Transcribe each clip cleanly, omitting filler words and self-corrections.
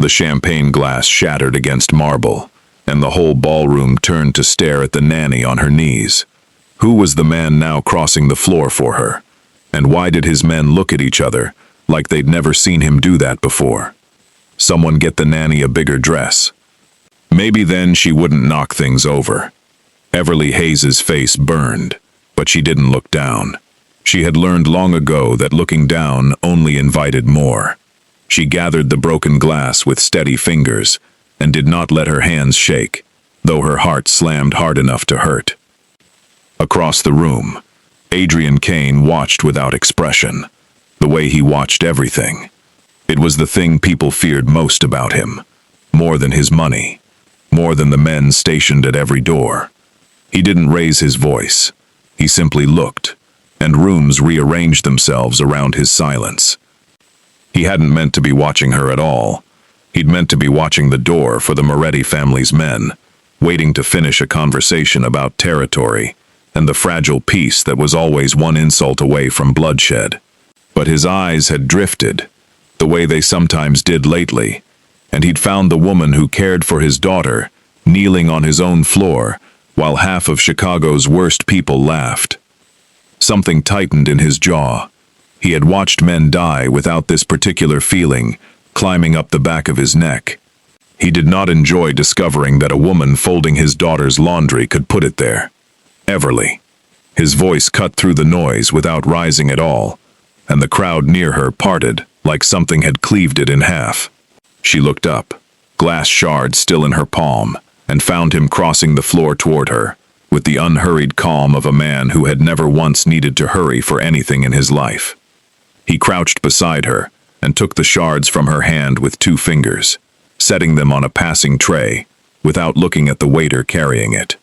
The champagne glass shattered against marble, and the whole ballroom turned to stare at the nanny on her knees. Who was the man now crossing the floor for her? And why did his men look at each other like they'd never seen him do that before? Someone get the nanny a bigger dress. Maybe then she wouldn't knock things over. Everly Hayes's face burned, but she didn't look down. She had learned long ago that looking down only invited more. She gathered the broken glass with steady fingers and did not let her hands shake, though her heart slammed hard enough to hurt. Across the room, Adrian Kane watched without expression, the way he watched everything. It was the thing people feared most about him, more than his money, more than the men stationed at every door. He didn't raise his voice. He simply looked, and rooms rearranged themselves around his silence. He hadn't meant to be watching her at all. He'd meant to be watching the door for the Moretti family's men, waiting to finish a conversation about territory and the fragile peace that was always one insult away from bloodshed. But his eyes had drifted, the way they sometimes did lately, and he'd found the woman who cared for his daughter kneeling on his own floor while half of Chicago's worst people laughed. Something tightened in his jaw. He had watched men die without this particular feeling climbing up the back of his neck. He did not enjoy discovering that a woman folding his daughter's laundry could put it there. Everly. His voice cut through the noise without rising at all, and the crowd near her parted like something had cleaved it in half. She looked up, glass shards still in her palm, and found him crossing the floor toward her, with the unhurried calm of a man who had never once needed to hurry for anything in his life. He crouched beside her and took the shards from her hand with 2 fingers, setting them on a passing tray, without looking at the waiter carrying it.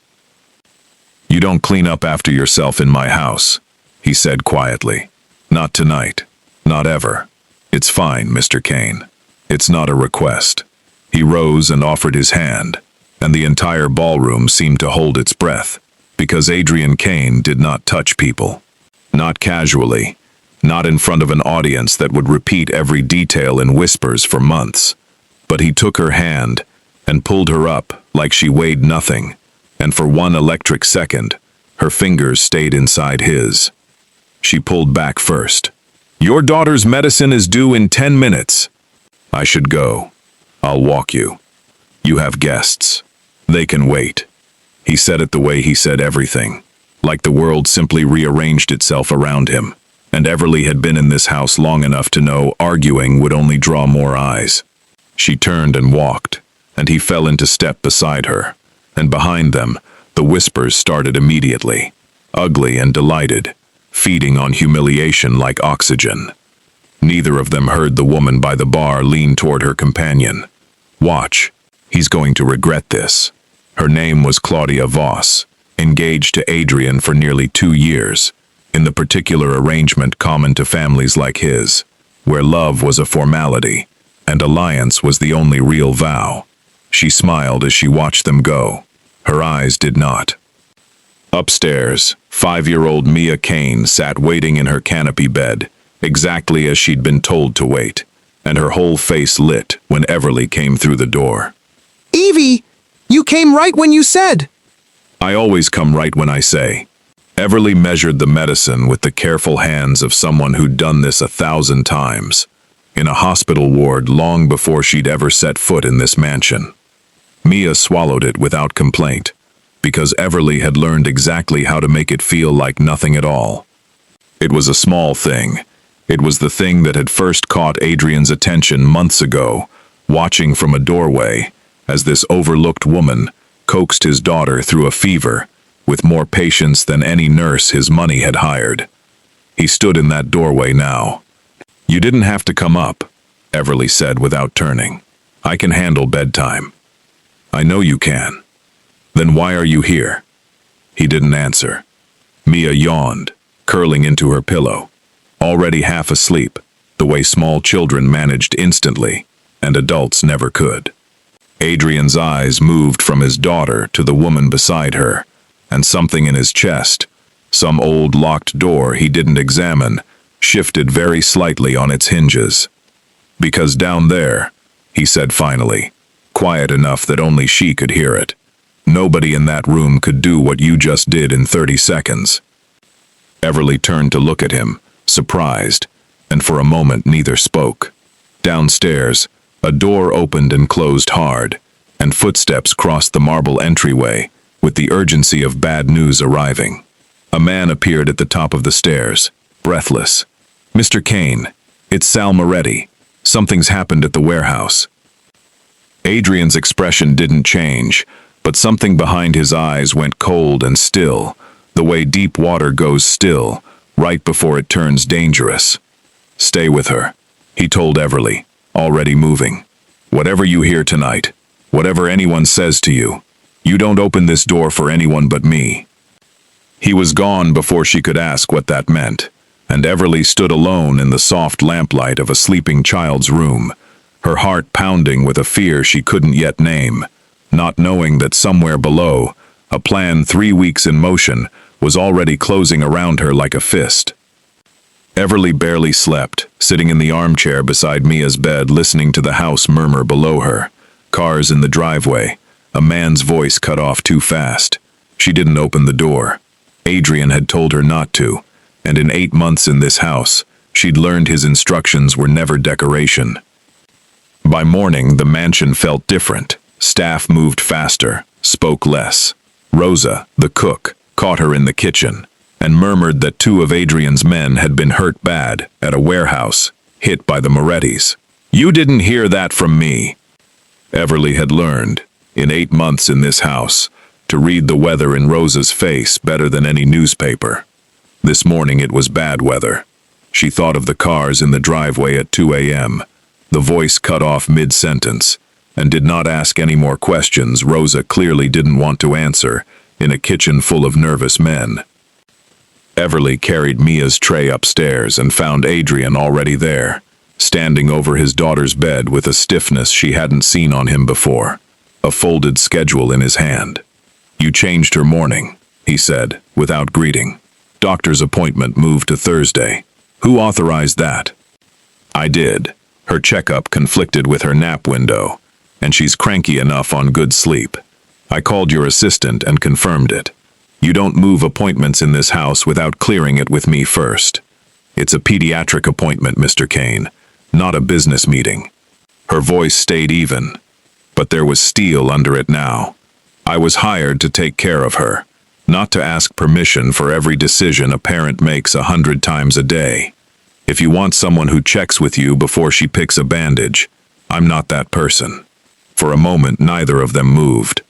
"You don't clean up after yourself in my house," he said quietly. "Not tonight. Not ever. It's fine, Mr. Kane. It's not a request." He rose and offered his hand, and the entire ballroom seemed to hold its breath, because Adrian Kane did not touch people. Not casually, not in front of an audience that would repeat every detail in whispers for months. But he took her hand and pulled her up like she weighed nothing, and for one electric second, her fingers stayed inside his. She pulled back first. "Your daughter's medicine is due in 10 minutes. I should go. I'll walk you. You have guests. They can wait." He said it the way he said everything, like the world simply rearranged itself around him, and Everly had been in this house long enough to know arguing would only draw more eyes. She turned and walked, and he fell into step beside her, and behind them, the whispers started immediately, ugly and delighted, feeding on humiliation like oxygen. Neither of them heard the woman by the bar lean toward her companion. "Watch. He's going to regret this." Her name was Claudia Voss, engaged to Adrian for nearly 2 years, in the particular arrangement common to families like his, where love was a formality, and alliance was the only real vow. She smiled as she watched them go. Her eyes did not. Upstairs, 5-year-old Mia Kane sat waiting in her canopy bed, exactly as she'd been told to wait, and her whole face lit when Everly came through the door. "Evie, you came right when you said." "I always come right when I say." Everly measured the medicine with the careful hands of someone who'd done this 1,000 times, in a hospital ward long before she'd ever set foot in this mansion. Mia swallowed it without complaint, because Everly had learned exactly how to make it feel like nothing at all. It was a small thing. It was the thing that had first caught Adrian's attention months ago, watching from a doorway, as this overlooked woman coaxed his daughter through a fever, with more patience than any nurse his money had hired. He stood in that doorway now. "You didn't have to come up," Everly said without turning. "I can handle bedtime." "I know you can." "Then why are you here?" He didn't answer. Mia yawned, curling into her pillow, already half asleep, the way small children managed instantly, and adults never could. Adrian's eyes moved from his daughter to the woman beside her, and something in his chest, some old locked door he didn't examine, shifted very slightly on its hinges. Because down there, he said finally, quiet enough that only she could hear it. Nobody in that room could do what you just did in 30 seconds. Everly turned to look at him, surprised, and for a moment neither spoke. Downstairs, a door opened and closed hard, and footsteps crossed the marble entryway, with the urgency of bad news arriving. A man appeared at the top of the stairs, breathless. "Mr. Kane, it's Sal Moretti. Something's happened at the warehouse." Adrian's expression didn't change, but something behind his eyes went cold and still, the way deep water goes still, right before it turns dangerous. "Stay with her," he told Everly, already moving. "Whatever you hear tonight, whatever anyone says to you, you don't open this door for anyone but me." He was gone before she could ask what that meant, and Everly stood alone in the soft lamplight of a sleeping child's room, her heart pounding with a fear she couldn't yet name, not knowing that somewhere below, a plan 3 weeks in motion was already closing around her like a fist. Everly barely slept, sitting in the armchair beside Mia's bed listening to the house murmur below her. Cars in the driveway, a man's voice cut off too fast. She didn't open the door. Adrian had told her not to, and in 8 months in this house, she'd learned his instructions were never decoration. By morning, the mansion felt different. Staff moved faster, spoke less. Rosa, the cook, caught her in the kitchen and murmured that 2 of Adrian's men had been hurt bad at a warehouse, hit by the Morettis. "You didn't hear that from me." Everly had learned, in 8 months in this house, to read the weather in Rosa's face better than any newspaper. This morning it was bad weather. She thought of the cars in the driveway at 2 a.m. The voice cut off mid-sentence, and did not ask any more questions Rosa clearly didn't want to answer in a kitchen full of nervous men. Everly carried Mia's tray upstairs and found Adrian already there, standing over his daughter's bed with a stiffness she hadn't seen on him before, a folded schedule in his hand. "You changed her morning," he said, without greeting. "Doctor's appointment moved to Thursday. Who authorized that?" "I did. Her checkup conflicted with her nap window, and she's cranky enough on good sleep. I called your assistant and confirmed it. You don't move appointments in this house without clearing it with me first. It's a pediatric appointment, Mr. Kane, not a business meeting." Her voice stayed even, but there was steel under it now. "I was hired to take care of her, not to ask permission for every decision a parent makes 100 times a day. If you want someone who checks with you before she picks a bandage, I'm not that person." For a moment, neither of them moved.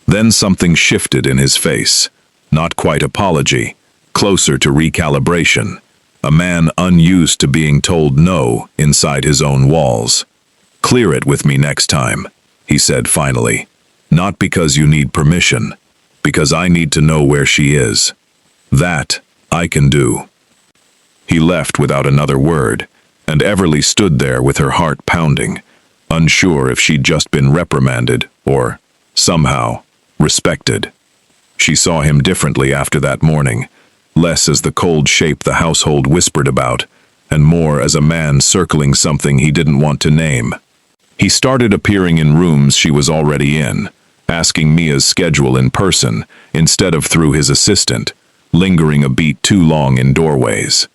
Then something shifted in his face. Not quite apology, closer to recalibration. A man unused to being told no inside his own walls. "Clear it with me next time," he said finally. "Not because you need permission, because I need to know where she is. That I can do." He left without another word, and Everly stood there with her heart pounding, unsure if she'd just been reprimanded or, somehow, respected. She saw him differently after that morning, less as the cold shape the household whispered about, and more as a man circling something he didn't want to name. He started appearing in rooms she was already in, asking Mia's schedule in person instead of through his assistant, lingering a beat too long in doorways.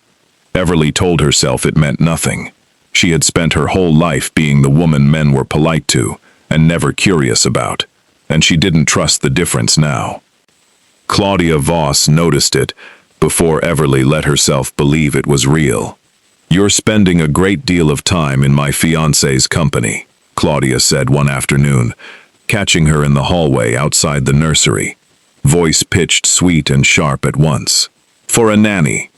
Everly told herself it meant nothing. She had spent her whole life being the woman men were polite to and never curious about, and she didn't trust the difference now. Claudia Voss noticed it before Everly let herself believe it was real. "You're spending a great deal of time in my fiancé's company," Claudia said one afternoon, catching her in the hallway outside the nursery, voice pitched sweet and sharp at once. "For a nanny.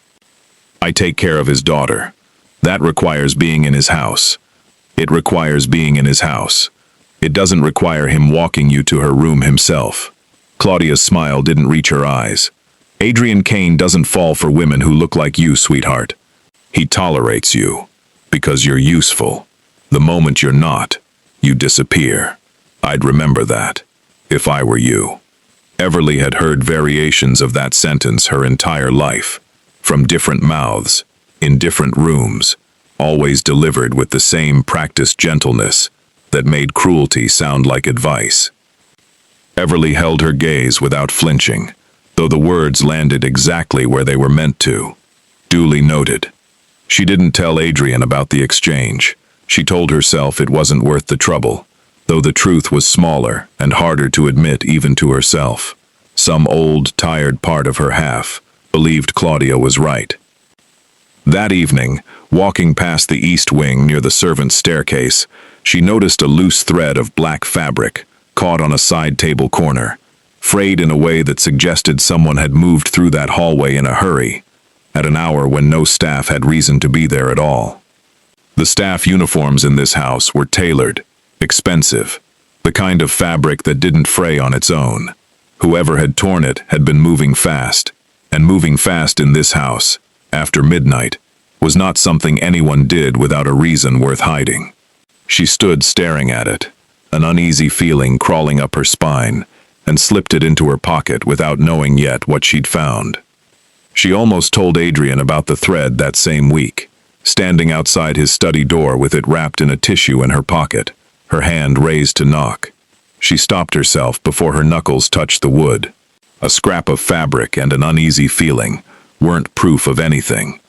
I take care of his daughter. That requires being in his house. It requires being in his house. It doesn't require him walking you to her room himself." Claudia's smile didn't reach her eyes. "Adrian Kane doesn't fall for women who look like you, sweetheart. He tolerates you because you're useful. The moment you're not, you disappear. I'd remember that, if I were you." Everly had heard variations of that sentence her entire life, from different mouths, in different rooms, always delivered with the same practiced gentleness, that made cruelty sound like advice. Everly held her gaze without flinching, though the words landed exactly where they were meant to. Duly noted. She didn't tell Adrian about the exchange. She told herself it wasn't worth the trouble, though the truth was smaller and harder to admit even to herself. Some old, tired part of her half believed Claudia was right. That evening, walking past the east wing near the servants' staircase, she noticed a loose thread of black fabric caught on a side table corner, frayed in a way that suggested someone had moved through that hallway in a hurry, at an hour when no staff had reason to be there at all. The staff uniforms in this house were tailored, expensive, the kind of fabric that didn't fray on its own. Whoever had torn it had been moving fast, and moving fast in this house, after midnight, was not something anyone did without a reason worth hiding. She stood staring at it, an uneasy feeling crawling up her spine, and slipped it into her pocket without knowing yet what she'd found. She almost told Adrian about the thread that same week, standing outside his study door with it wrapped in a tissue in her pocket, her hand raised to knock. She stopped herself before her knuckles touched the wood. A scrap of fabric and an uneasy feeling weren't proof of anything,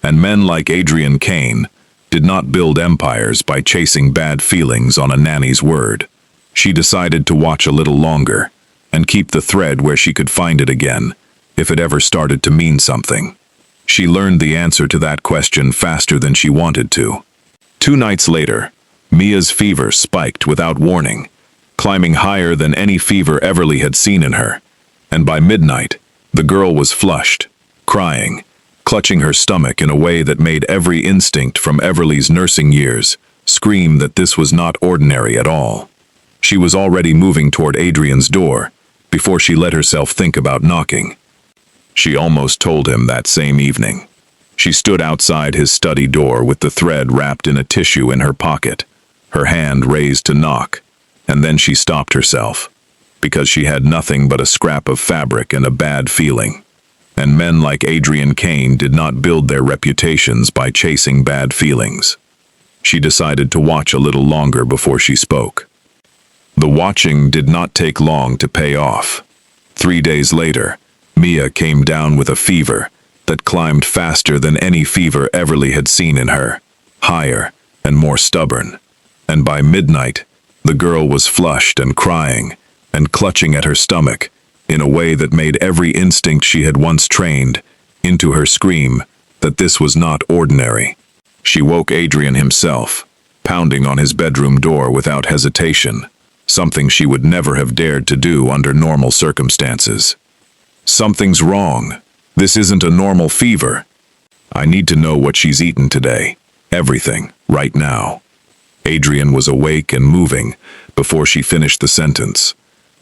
and men like Adrian Kane did not build empires by chasing bad feelings on a nanny's word. She decided to watch a little longer and keep the thread where she could find it again if it ever started to mean something. She learned the answer to that question faster than she wanted to. 2 nights later, Mia's fever spiked without warning, climbing higher than any fever Everly had seen in her, and by midnight, the girl was flushed, crying, clutching her stomach in a way that made every instinct from Everly's nursing years scream that this was not ordinary at all. She was already moving toward Adrian's door before she let herself think about knocking. She almost told him that same evening. She stood outside his study door with the thread wrapped in a tissue in her pocket, her hand raised to knock, and then she stopped herself, because she had nothing but a scrap of fabric and a bad feeling. And men like Adrian Kane did not build their reputations by chasing bad feelings. She decided to watch a little longer before she spoke. The watching did not take long to pay off. 3 days later, Mia came down with a fever that climbed faster than any fever Everly had seen in her, higher and more stubborn. And by midnight, the girl was flushed and crying and clutching at her stomach in a way that made every instinct she had once trained into her scream that this was not ordinary. She woke Adrian himself, pounding on his bedroom door without hesitation, something she would never have dared to do under normal circumstances. "Something's wrong. This isn't a normal fever. I need to know what she's eaten today. Everything, right now." Adrian was awake and moving before she finished the sentence,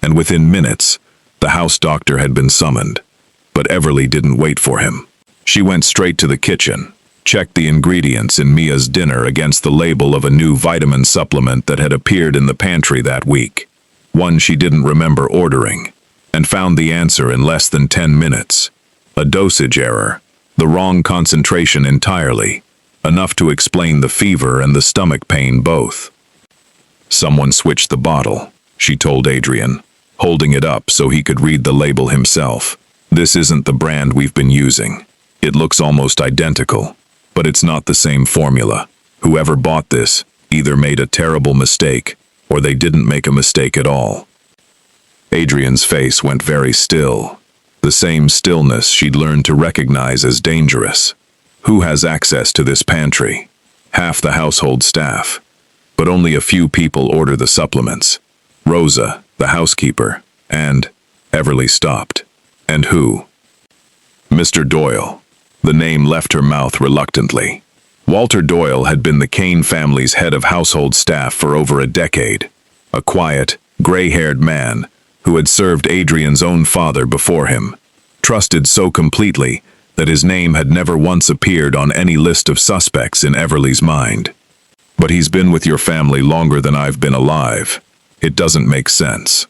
and within minutes, the house doctor had been summoned. But Everly didn't wait for him. She went straight to the kitchen, checked the ingredients in Mia's dinner against the label of a new vitamin supplement that had appeared in the pantry that week, one she didn't remember ordering, and found the answer in less than 10 minutes. A dosage error, the wrong concentration entirely, enough to explain the fever and the stomach pain both. "Someone switched the bottle," she told Adrian, holding it up so he could read the label himself. "This isn't the brand we've been using. It looks almost identical, but it's not the same formula. Whoever bought this either made a terrible mistake or they didn't make a mistake at all." Adrian's face went very still, the same stillness she'd learned to recognize as dangerous. Who has access to this pantry? Half the household staff, but only a few people order the supplements. Rosa, the housekeeper, and Everly stopped. And who? Mr. Doyle. The name left her mouth reluctantly. Walter Doyle had been the Kane family's head of household staff for over a decade, a quiet, gray-haired man who had served Adrian's own father before him, trusted so completely that his name had never once appeared on any list of suspects in Everly's mind. "But he's been with your family longer than I've been alive. It doesn't make sense."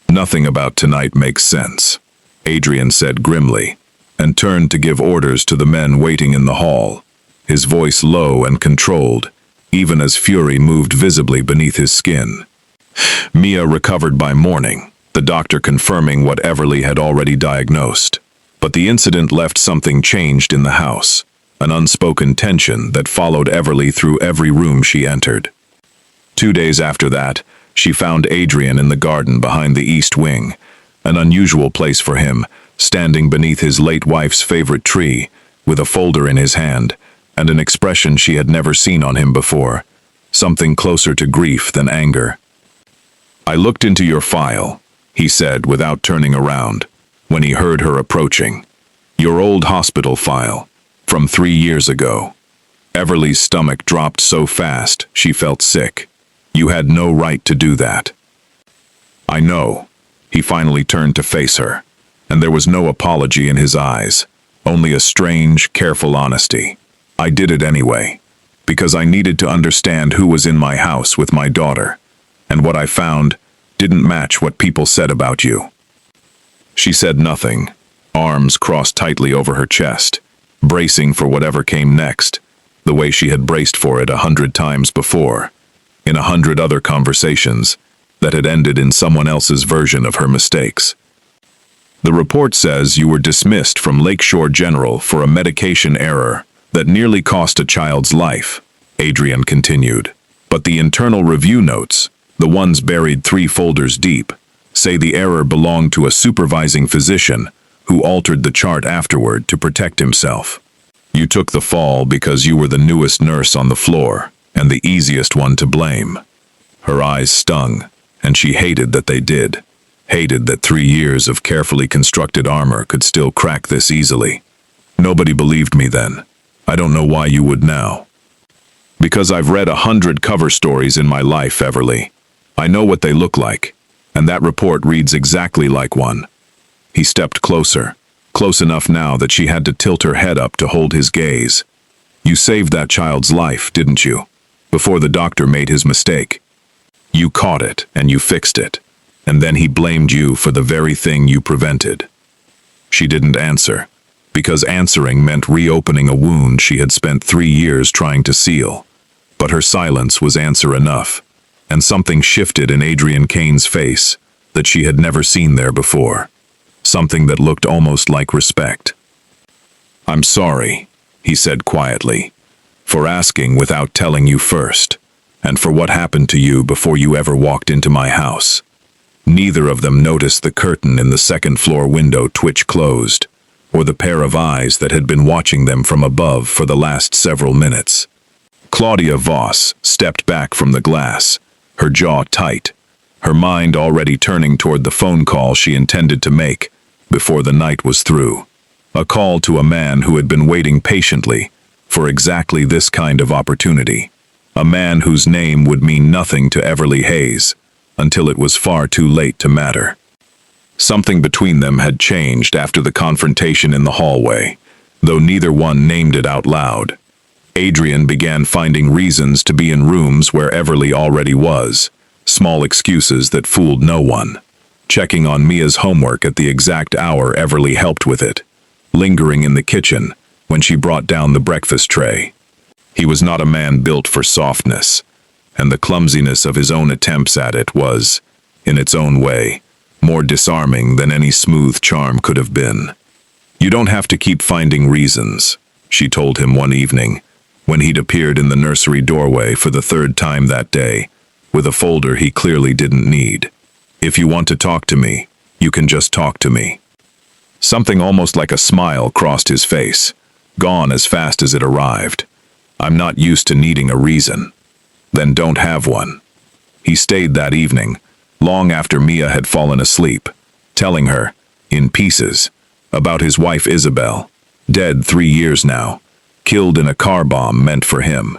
"Nothing about tonight makes sense," Adrian said grimly, and turned to give orders to the men waiting in the hall, his voice low and controlled, even as fury moved visibly beneath his skin. Mia recovered by morning, the doctor confirming what Everly had already diagnosed. But the incident left something changed in the house, an unspoken tension that followed Everly through every room she entered. 2 days after that, she found Adrian in the garden behind the east wing, an unusual place for him, standing beneath his late wife's favorite tree, with a folder in his hand, and an expression she had never seen on him before, something closer to grief than anger. "I looked into your file," he said without turning around, when he heard her approaching. "Your old hospital file, from 3 years ago." Everly's stomach dropped so fast she felt sick. "You had no right to do that." "I know." He finally turned to face her, and there was no apology in his eyes, only a strange, careful honesty. "I did it anyway, because I needed to understand who was in my house with my daughter, and what I found didn't match what people said about you." She said nothing, arms crossed tightly over her chest, bracing for whatever came next, the way she had braced for it 100 times before, in 100 other conversations that had ended in someone else's version of her mistakes. "The report says you were dismissed from Lakeshore General for a medication error that nearly cost a child's life," Adrian continued. "But the internal review notes, the ones buried 3 folders deep, say the error belonged to a supervising physician who altered the chart afterward to protect himself. You took the fall because you were the newest nurse on the floor and the easiest one to blame." Her eyes stung, and she hated that they did. Hated that 3 years of carefully constructed armor could still crack this easily. "Nobody believed me then. I don't know why you would now." "Because I've read 100 cover stories in my life, Everly. I know what they look like, and that report reads exactly like one." He stepped closer, close enough now that she had to tilt her head up to hold his gaze. "You saved that child's life, didn't you? Before the doctor made his mistake. You caught it, and you fixed it. And then he blamed you for the very thing you prevented." She didn't answer, because answering meant reopening a wound she had spent 3 years trying to seal. But her silence was answer enough, and something shifted in Adrian Kane's face that she had never seen there before. Something that looked almost like respect. "I'm sorry," he said quietly, "for asking without telling you first, and for what happened to you before you ever walked into my house." Neither of them noticed the curtain in the second-floor window twitch closed, or the pair of eyes that had been watching them from above for the last several minutes. Claudia Voss stepped back from the glass, her jaw tight, her mind already turning toward the phone call she intended to make before the night was through. A call to a man who had been waiting patiently for exactly this kind of opportunity. A man whose name would mean nothing to Everly Hayes until it was far too late to matter. Something between them had changed after the confrontation in the hallway, though neither one named it out loud. Adrian began finding reasons to be in rooms where Everly already was, small excuses that fooled no one. Checking on Mia's homework at the exact hour Everly helped with it, lingering in the kitchen when she brought down the breakfast tray. He was not a man built for softness, and the clumsiness of his own attempts at it was, in its own way, more disarming than any smooth charm could have been. "You don't have to keep finding reasons," she told him one evening, when he'd appeared in the nursery doorway for the 3rd time that day, with a folder he clearly didn't need. "If you want to talk to me, you can just talk to me." Something almost like a smile crossed his face, gone as fast as it arrived. "I'm not used to needing a reason." "Then don't have one." He stayed that evening, long after Mia had fallen asleep, telling her, in pieces, about his wife Isabel, dead 3 years now, killed in a car bomb meant for him.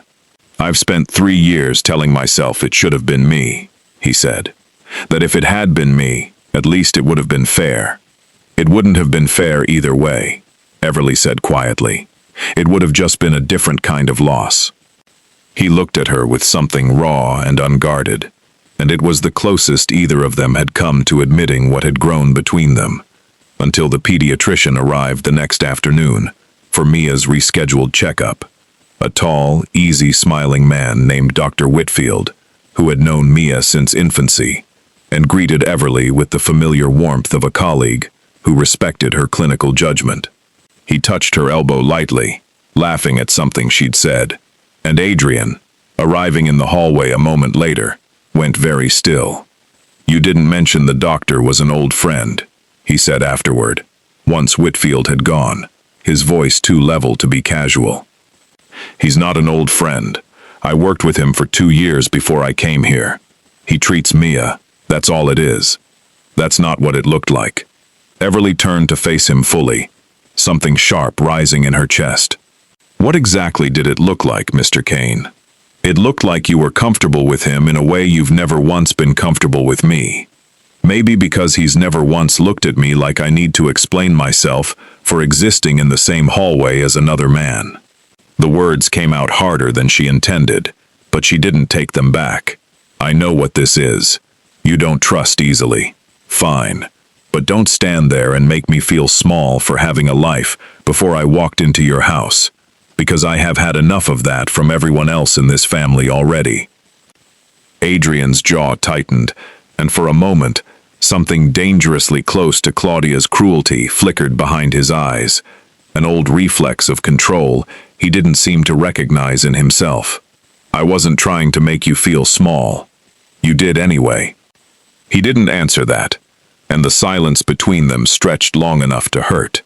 "I've spent 3 years telling myself it should have been me," he said. "That if it had been me, at least it would have been fair." "It wouldn't have been fair either way," Everly said quietly. "It would have just been a different kind of loss." He looked at her with something raw and unguarded, and it was the closest either of them had come to admitting what had grown between them, until the pediatrician arrived the next afternoon for Mia's rescheduled checkup. a tall, easy-smiling man named Dr. Whitfield, who had known Mia since infancy, and greeted Everly with the familiar warmth of a colleague who respected her clinical judgment. He touched her elbow lightly, laughing at something she'd said, and Adrian, arriving in the hallway a moment later, went very still. "You didn't mention the doctor was an old friend," he said afterward, once Whitfield had gone, his voice too level to be casual. "He's not an old friend. I worked with him for 2 years before I came here. He treats Mia, that's all it is." That's not what it looked like. Everly turned to face him fully, something sharp rising in her chest. "What exactly did it look like, Mr. Kane?" "It looked like you were comfortable with him in a way you've never once been comfortable with me. Maybe because he's never once looked at me like I need to explain myself for existing in the same hallway as another man." The words came out harder than she intended, but she didn't take them back. "I know what this is. You don't trust easily. Fine. But don't stand there and make me feel small for having a life before I walked into your house, because I have had enough of that from everyone else in this family already." Adrian's jaw tightened, and for a moment, something dangerously close to Claudia's cruelty flickered behind his eyes, an old reflex of control he didn't seem to recognize in himself. "I wasn't trying to make you feel small. You did anyway." He didn't answer that, and the silence between them stretched long enough to hurt.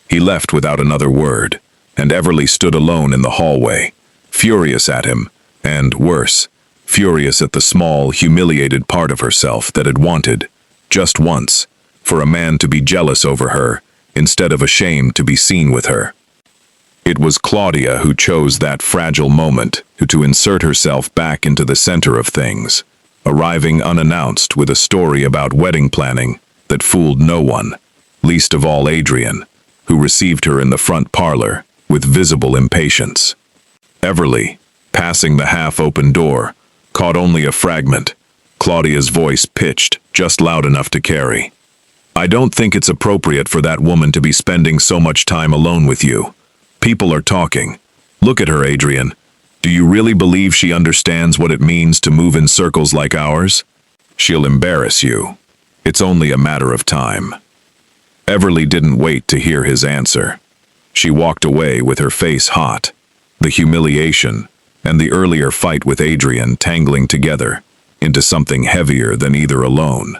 He left without another word, and Everly stood alone in the hallway, furious at him, and, worse, furious at the small, humiliated part of herself that had wanted, just once, for a man to be jealous over her, instead of ashamed to be seen with her. It was Claudia who chose that fragile moment to insert herself back into the center of things, arriving unannounced with a story about wedding planning that fooled no one, least of all Adrian, who received her in the front parlor with visible impatience. Everly, passing the half-open door, caught only a fragment, Claudia's voice pitched just loud enough to carry. "I don't think it's appropriate for that woman to be spending so much time alone with you. People are talking. Look at her, Adrian. Do you really believe she understands what it means to move in circles like ours? She'll embarrass you. It's only a matter of time." Everly didn't wait to hear his answer. She walked away with her face hot, the humiliation and the earlier fight with Adrian tangling together into something heavier than either alone.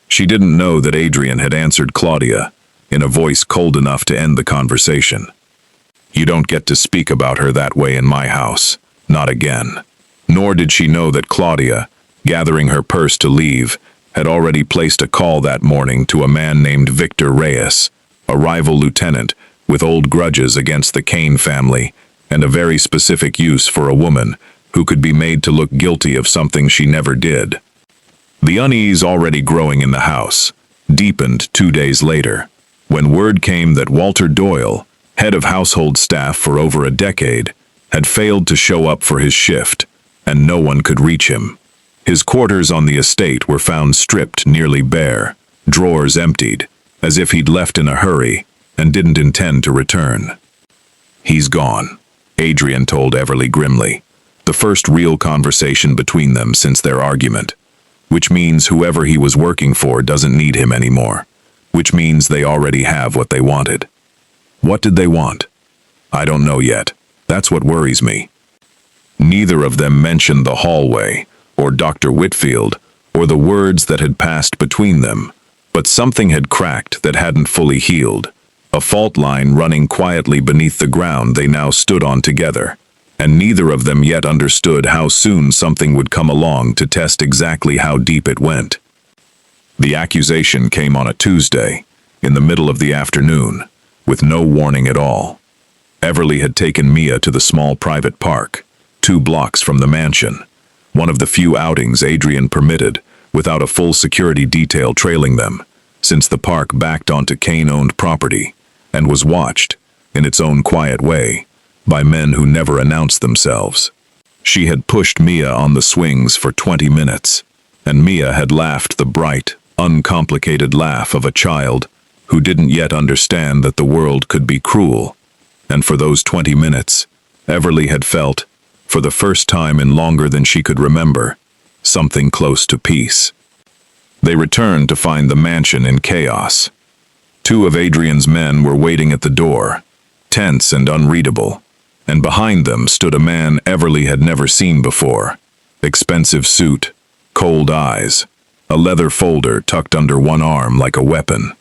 She didn't know that Adrian had answered Claudia in a voice cold enough to end the conversation. "You don't get to speak about her that way in my house, not again." Nor did she know that Claudia, gathering her purse to leave, had already placed a call that morning to a man named Victor Reyes, a rival lieutenant with old grudges against the Kane family and a very specific use for a woman who could be made to look guilty of something she never did. The unease already growing in the house deepened 2 days later, when word came that Walter Doyle, head of household staff for over a decade, had failed to show up for his shift, and no one could reach him. His quarters on the estate were found stripped nearly bare, drawers emptied, as if he'd left in a hurry and didn't intend to return. "He's gone," Adrian told Everly grimly, the first real conversation between them since their argument. "Which means whoever he was working for doesn't need him anymore. Which means they already have what they wanted." What did they want? I don't know yet. That's what worries me. Neither of them mentioned the hallway, or Dr. Whitfield, or the words that had passed between them, but something had cracked that hadn't fully healed, a fault line running quietly beneath the ground they now stood on together, and neither of them yet understood how soon something would come along to test exactly how deep it went. The accusation came on a Tuesday, in the middle of the afternoon, with no warning at all. Everly had taken Mia to the small private park, 2 blocks from the mansion, one of the few outings Adrian permitted without a full security detail trailing them, since the park backed onto Kane-owned property and was watched, in its own quiet way, by men who never announced themselves. She had pushed Mia on the swings for 20 minutes, and Mia had laughed the bright, uncomplicated laugh of a child who didn't yet understand that the world could be cruel, and for those 20 minutes, Everly had felt, for the first time in longer than she could remember, something close to peace. They returned to find the mansion in chaos. Two of Adrian's men were waiting at the door, tense and unreadable, and behind them stood a man Everly had never seen before. Expensive suit, cold eyes, a leather folder tucked under one arm like a weapon.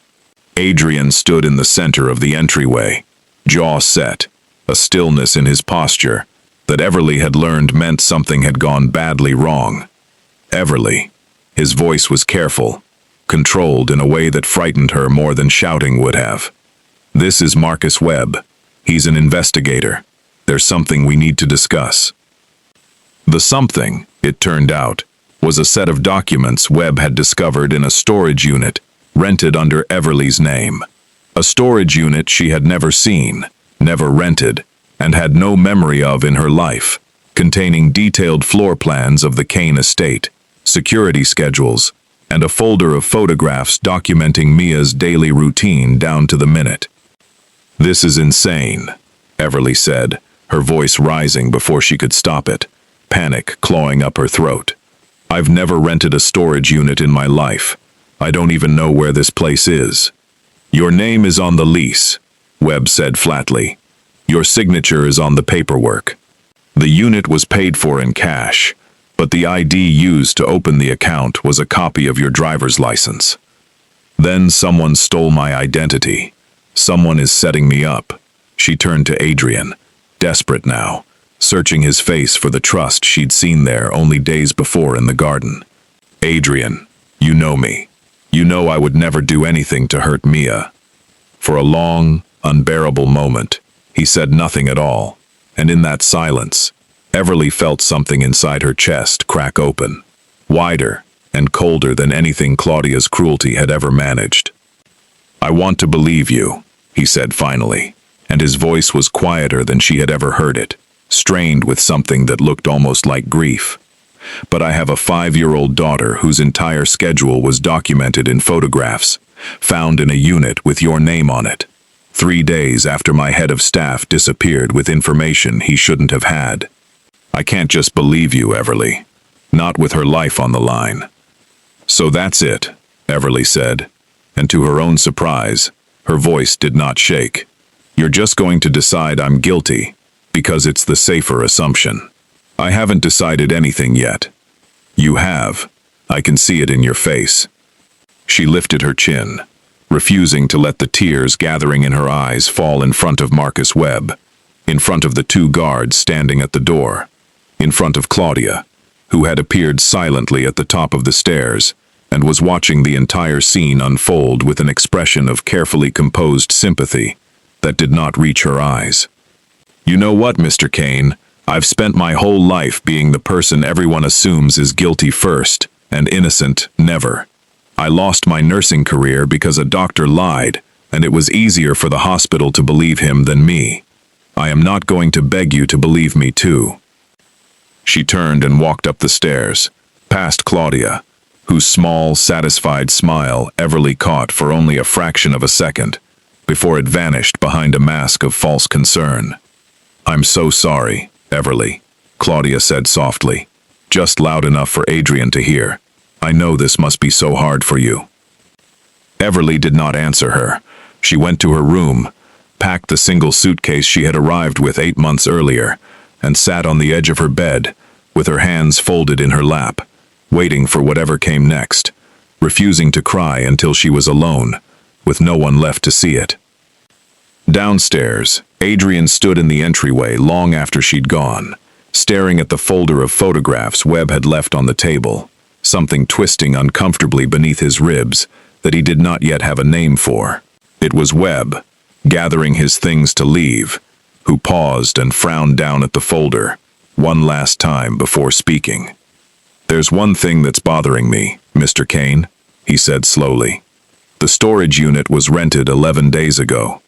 Adrian stood in the center of the entryway, jaw set, a stillness in his posture that Everly had learned meant something had gone badly wrong. Everly. His voice was careful, controlled in a way that frightened her more than shouting would have. "This is Marcus Webb. He's an investigator. There's something we need to discuss." The something, it turned out, was a set of documents Webb had discovered in a storage unit rented under Everly's name. A storage unit she had never seen, never rented, and had no memory of in her life, containing detailed floor plans of the Kane estate, security schedules, and a folder of photographs documenting Mia's daily routine down to the minute. "This is insane," Everly said, her voice rising before she could stop it, panic clawing up her throat. "I've never rented a storage unit in my life. I don't even know where this place is." "Your name is on the lease," Webb said flatly. "Your signature is on the paperwork. The unit was paid for in cash, but the ID used to open the account was a copy of your driver's license. Then someone stole my identity. Someone is setting me up." She turned to Adrian, desperate now, searching his face for the trust she'd seen there only days before in the garden. "Adrian, you know me. You know I would never do anything to hurt Mia." For a long, unbearable moment, he said nothing at all, and in that silence, Everly felt something inside her chest crack open, wider and colder than anything Claudia's cruelty had ever managed. "I want to believe you," he said finally, and his voice was quieter than she had ever heard it, strained with something that looked almost like grief. "But I have a 5-year-old daughter whose entire schedule was documented in photographs, found in a unit with your name on it, 3 days after my head of staff disappeared with information he shouldn't have had. I can't just believe you, Everly. Not with her life on the line." "So that's it," Everly said, and to her own surprise, her voice did not shake. "You're just going to decide I'm guilty, because it's the safer assumption. I haven't decided anything yet." "You have. I can see it in your face." She lifted her chin, refusing to let the tears gathering in her eyes fall in front of Marcus Webb, in front of the 2 guards standing at the door, in front of Claudia, who had appeared silently at the top of the stairs and was watching the entire scene unfold with an expression of carefully composed sympathy that did not reach her eyes. "You know what, Mr. Kane? I've spent my whole life being the person everyone assumes is guilty first and innocent never. I lost my nursing career because a doctor lied, and it was easier for the hospital to believe him than me. I am not going to beg you to believe me too." She turned and walked up the stairs, past Claudia, whose small, satisfied smile Everly caught for only a fraction of a second, before it vanished behind a mask of false concern. "I'm so sorry, Everly," Claudia said softly, just loud enough for Adrian to hear. "I know this must be so hard for you." Everly did not answer her. She went to her room, packed the single suitcase she had arrived with 8 months earlier, and sat on the edge of her bed, with her hands folded in her lap, waiting for whatever came next, refusing to cry until she was alone, with no one left to see it. Downstairs, Adrian stood in the entryway long after she'd gone, staring at the folder of photographs Webb had left on the table, something twisting uncomfortably beneath his ribs that he did not yet have a name for. It was Webb, gathering his things to leave, who paused and frowned down at the folder, one last time before speaking. "There's one thing that's bothering me, Mr. Kane," he said slowly. "The storage unit was rented 11 days ago.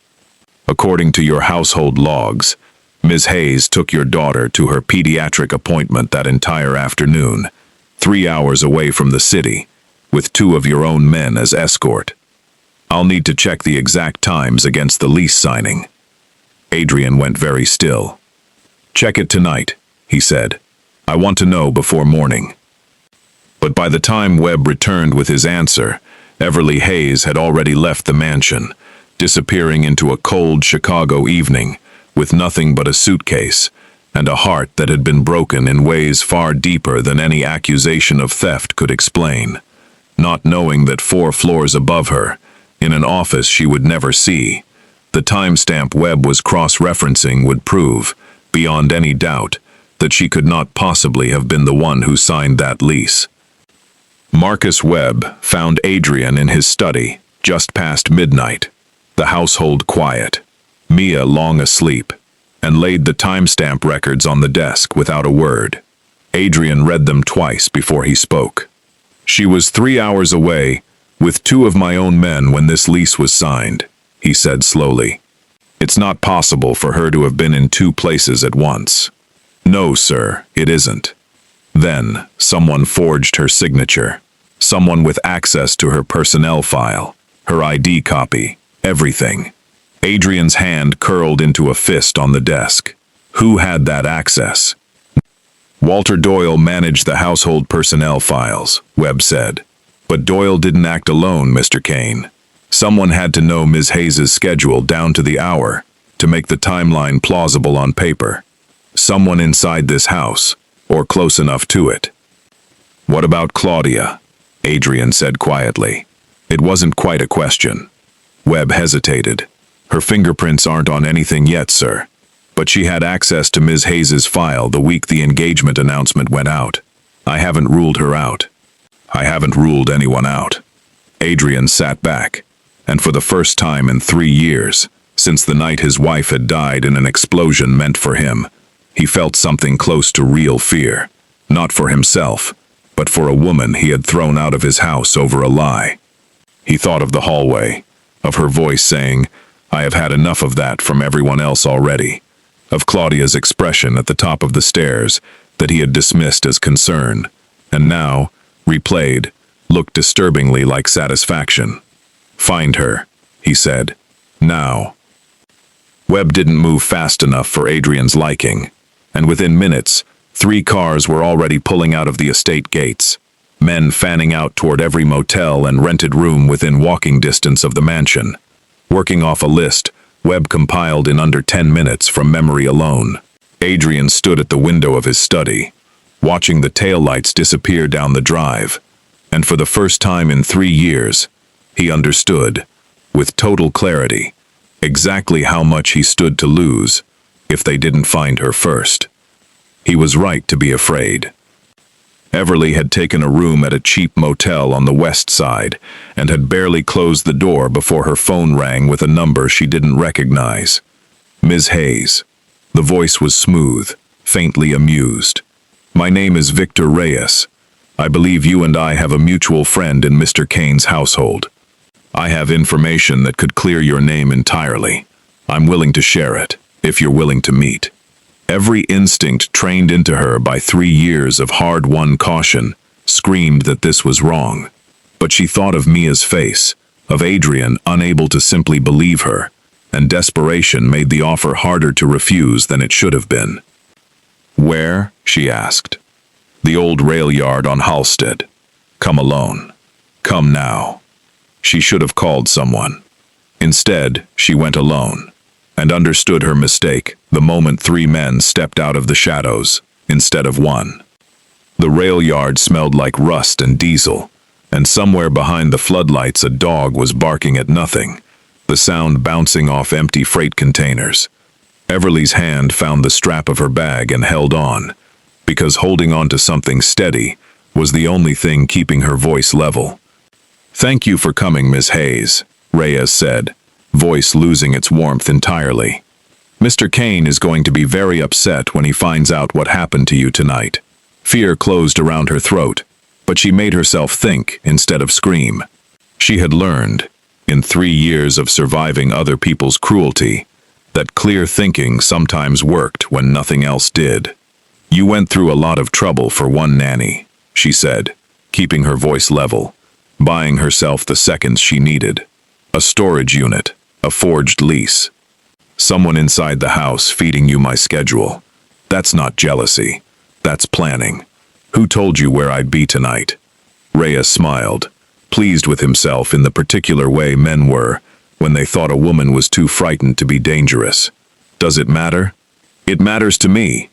According to your household logs, Ms. Hayes took your daughter to her pediatric appointment that entire afternoon, 3 hours away from the city, with 2 of your own men as escort. I'll need to check the exact times against the lease signing." Adrian went very still. Check it tonight, he said. I want to know before morning. But by the time Webb returned with his answer, Everly Hayes had already left the mansion, disappearing into a cold Chicago evening, with nothing but a suitcase, and a heart that had been broken in ways far deeper than any accusation of theft could explain. Not knowing that 4 floors above her, in an office she would never see, the timestamp Webb was cross-referencing would prove, beyond any doubt, that she could not possibly have been the one who signed that lease. Marcus Webb found Adrian in his study, just past midnight, the household quiet, Mia long asleep, and laid the timestamp records on the desk without a word. Adrian read them twice before he spoke. She was 3 hours away, with 2 of my own men when this lease was signed, he said slowly. It's not possible for her to have been in 2 places at once. No, sir, it isn't. Then, someone forged her signature. Someone with access to her personnel file, her ID copy, everything. Adrian's hand curled into a fist on the desk. Who had that access? Walter Doyle managed the household personnel files, Webb said. But Doyle didn't act alone, Mr. Kane. Someone had to know Ms. Hayes's schedule down to the hour to make the timeline plausible on paper. Someone inside this house, or close enough to it. What about Claudia? Adrian said quietly. It wasn't quite a question. Webb hesitated. Her fingerprints aren't on anything yet, sir. But she had access to Ms. Hayes's file the week the engagement announcement went out. I haven't ruled her out. I haven't ruled anyone out. Adrian sat back, and for the first time in 3 years, since the night his wife had died in an explosion meant for him, he felt something close to real fear. Not for himself, but for a woman he had thrown out of his house over a lie. He thought of the hallway, of her voice saying, I have had enough of that from everyone else already, of Claudia's expression at the top of the stairs that he had dismissed as concern, and now, replayed, looked disturbingly like satisfaction. Find her, he said. Now. Webb didn't move fast enough for Adrian's liking, and within minutes, 3 cars were already pulling out of the estate gates, men fanning out toward every motel and rented room within walking distance of the mansion. Working off a list, Webb compiled in under 10 minutes from memory alone. Adrian stood at the window of his study, watching the taillights disappear down the drive, and for the first time in 3 years, he understood, with total clarity, exactly how much he stood to lose if they didn't find her first. He was right to be afraid. Everly had taken a room at a cheap motel on the west side and had barely closed the door before her phone rang with a number she didn't recognize. Ms. Hayes. The voice was smooth, faintly amused. My name is Victor Reyes. I believe you and I have a mutual friend in Mr. Kane's household. I have information that could clear your name entirely. I'm willing to share it, if you're willing to meet. Every instinct trained into her by 3 years of hard-won caution screamed that this was wrong. But she thought of Mia's face, of Adrian unable to simply believe her, and desperation made the offer harder to refuse than it should have been. Where? She asked. The old rail yard on Halstead. Come alone. Come now. She should have called someone. Instead, she went alone, and understood her mistake the moment 3 men stepped out of the shadows, instead of 1. The rail yard smelled like rust and diesel, and somewhere behind the floodlights a dog was barking at nothing, the sound bouncing off empty freight containers. Everly's hand found the strap of her bag and held on, because holding on to something steady was the only thing keeping her voice level. Thank you for coming, Miss Hayes, Reyes said, voice losing its warmth entirely. Mr. Kane is going to be very upset when he finds out what happened to you tonight. Fear closed around her throat, but she made herself think instead of scream. She had learned, in 3 years of surviving other people's cruelty, that clear thinking sometimes worked when nothing else did. You went through a lot of trouble for one nanny, she said, keeping her voice level, buying herself the seconds she needed. A storage unit, a forged lease. Someone inside the house feeding you my schedule. That's not jealousy. That's planning. Who told you where I'd be tonight? Reyes smiled, pleased with himself in the particular way men were when they thought a woman was too frightened to be dangerous. Does it matter? It matters to me.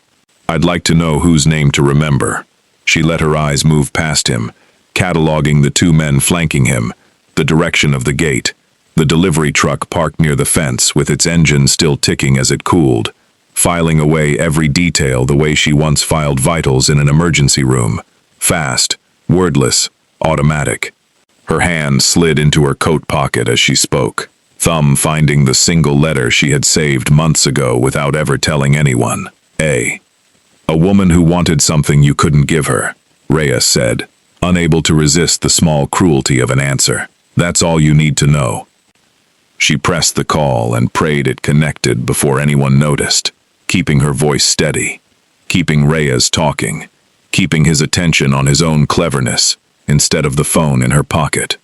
I'd like to know whose name to remember. She let her eyes move past him, cataloging the two men flanking him, the direction of the gate, the delivery truck parked near the fence with its engine still ticking as it cooled, filing away every detail the way she once filed vitals in an emergency room. Fast, wordless, automatic. Her hand slid into her coat pocket as she spoke, thumb finding the single letter she had saved months ago without ever telling anyone. A woman who wanted something you couldn't give her, Reyes said, unable to resist the small cruelty of an answer. That's all you need to know. She pressed the call and prayed it connected before anyone noticed, keeping her voice steady, keeping Reyes talking, keeping his attention on his own cleverness instead of the phone in her pocket.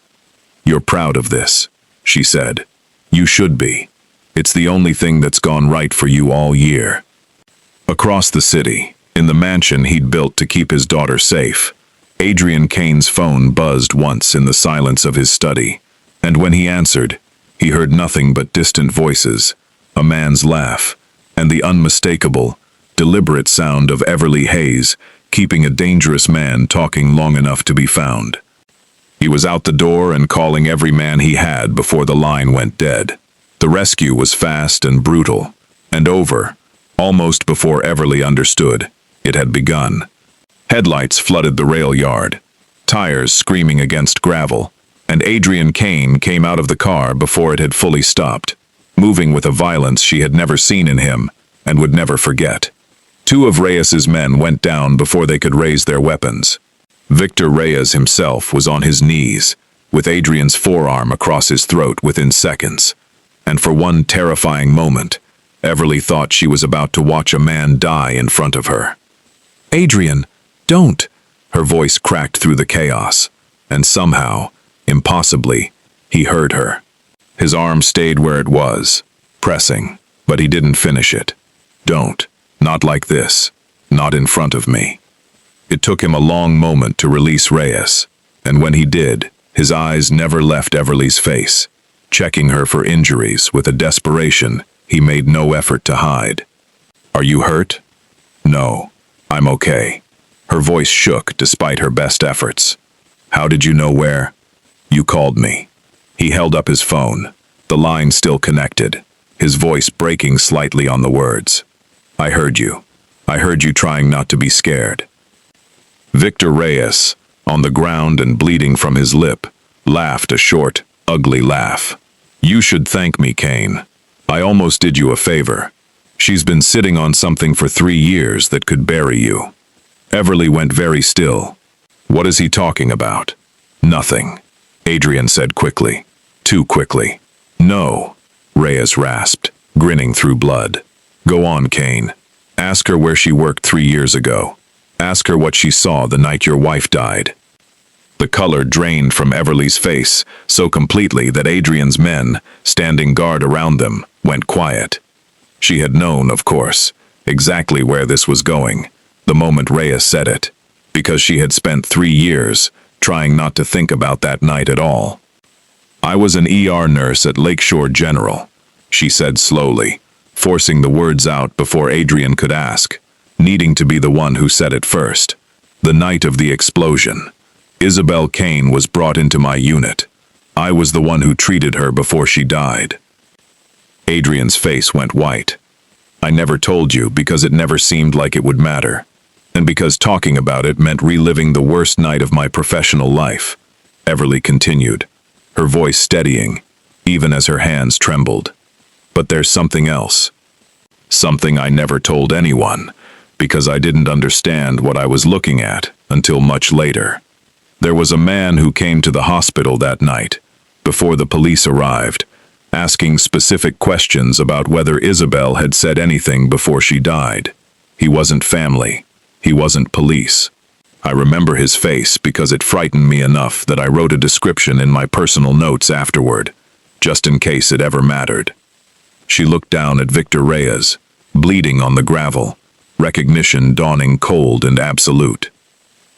You're proud of this, she said. You should be. It's the only thing that's gone right for you all year. Across the city, in the mansion he'd built to keep his daughter safe, Adrian Kane's phone buzzed once in the silence of his study, and when he answered, he heard nothing but distant voices, a man's laugh, and the unmistakable, deliberate sound of Everly Hayes keeping a dangerous man talking long enough to be found. He was out the door and calling every man he had before the line went dead. The rescue was fast and brutal, and over, almost before Everly understood. It had begun. Headlights flooded the rail yard, tires screaming against gravel, and Adrian Kane came out of the car before it had fully stopped, moving with a violence she had never seen in him and would never forget. Two of Reyes's men went down before they could raise their weapons. Victor Reyes himself was on his knees, with Adrian's forearm across his throat within seconds, and for one terrifying moment, Everly thought she was about to watch a man die in front of her. Adrian, don't! Her voice cracked through the chaos, and somehow, impossibly, he heard her. His arm stayed where it was, pressing, but he didn't finish it. Don't. Not like this. Not in front of me. It took him a long moment to release Reyes, and when he did, his eyes never left Everly's face, checking her for injuries with a desperation he made no effort to hide. Are you hurt? No. I'm okay. Her voice shook despite her best efforts. How did you know where? You called me. He held up his phone, the line still connected, his voice breaking slightly on the words. I heard you. I heard you trying not to be scared. Victor Reyes, on the ground and bleeding from his lip, laughed a short, ugly laugh. You should thank me, Kane. I almost did you a favor. She's been sitting on something for 3 years that could bury you. Everly went very still. What is he talking about? Nothing, Adrian said quickly. Too quickly. No, Reyes rasped, grinning through blood. Go on, Kane. Ask her where she worked 3 years ago. Ask her what she saw the night your wife died. The color drained from Everly's face so completely that Adrian's men, standing guard around them, went quiet. She had known, of course, exactly where this was going, the moment Reyes said it, because she had spent 3 years trying not to think about that night at all. I was an ER nurse at Lakeshore General, she said slowly, forcing the words out before Adrian could ask, needing to be the one who said it first. The night of the explosion, Isabel Kane was brought into my unit. I was the one who treated her before she died. Adrian's face went white. I never told you because it never seemed like it would matter, and because talking about it meant reliving the worst night of my professional life. Everly continued, her voice steadying, even as her hands trembled. But there's something else. Something I never told anyone, because I didn't understand what I was looking at until much later. There was a man who came to the hospital that night, before the police arrived, asking specific questions about whether Isabel had said anything before she died. He wasn't family. He wasn't police. I remember his face because it frightened me enough that I wrote a description in my personal notes afterward, just in case it ever mattered. She looked down at Victor Reyes, bleeding on the gravel, recognition dawning cold and absolute.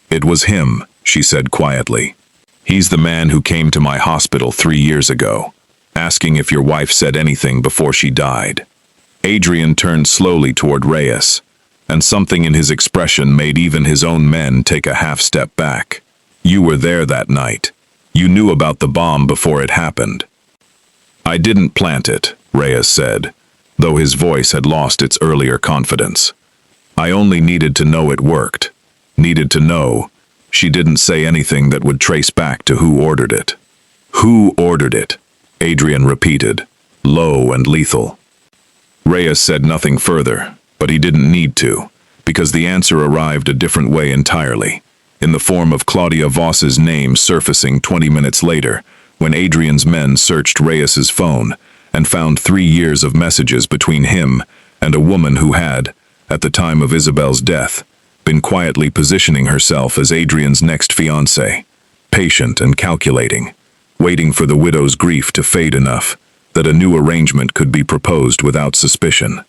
"It was him," she said quietly. "He's the man who came to my hospital 3 years ago, asking if your wife said anything before she died." Adrian turned slowly toward Reyes, and something in his expression made even his own men take a half-step back. "You were there that night. You knew about the bomb before it happened." "I didn't plant it," Reyes said, though his voice had lost its earlier confidence. "I only needed to know it worked. Needed to know." She didn't say anything that would trace back to who ordered it. "Who ordered it?" Adrian repeated, low and lethal. Reyes said nothing further, but he didn't need to, because the answer arrived a different way entirely, in the form of Claudia Voss's name surfacing 20 minutes later, when Adrian's men searched Reyes's phone and found 3 years of messages between him and a woman who had, at the time of Isabel's death, been quietly positioning herself as Adrian's next fiancée, patient and calculating, waiting for the widow's grief to fade enough that a new arrangement could be proposed without suspicion.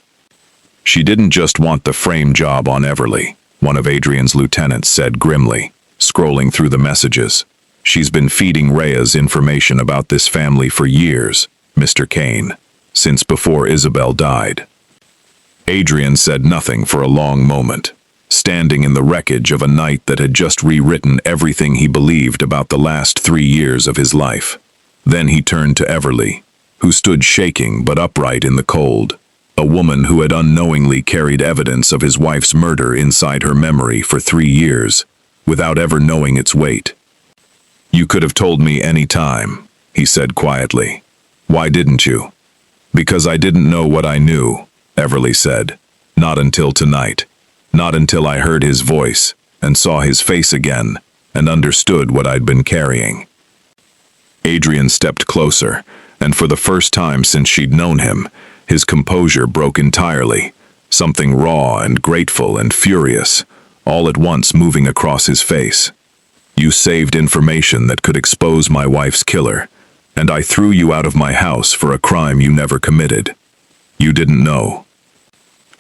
"She didn't just want the frame job on Everly," one of Adrian's lieutenants said grimly, scrolling through the messages. "She's been feeding Reyes information about this family for years, Mr. Kane, since before Isabel died." Adrian said nothing for a long moment, standing in the wreckage of a night that had just rewritten everything he believed about the last 3 years of his life. Then he turned to Everly, who stood shaking but upright in the cold, a woman who had unknowingly carried evidence of his wife's murder inside her memory for 3 years, without ever knowing its weight. "You could have told me any time," he said quietly. "Why didn't you?" "Because I didn't know what I knew," Everly said. "Not until tonight. Not until I heard his voice and saw his face again and understood what I'd been carrying." Adrian stepped closer, and for the first time since she'd known him, his composure broke entirely, something raw and grateful and furious, all at once moving across his face. "You saved information that could expose my wife's killer, and I threw you out of my house for a crime you never committed. You didn't know.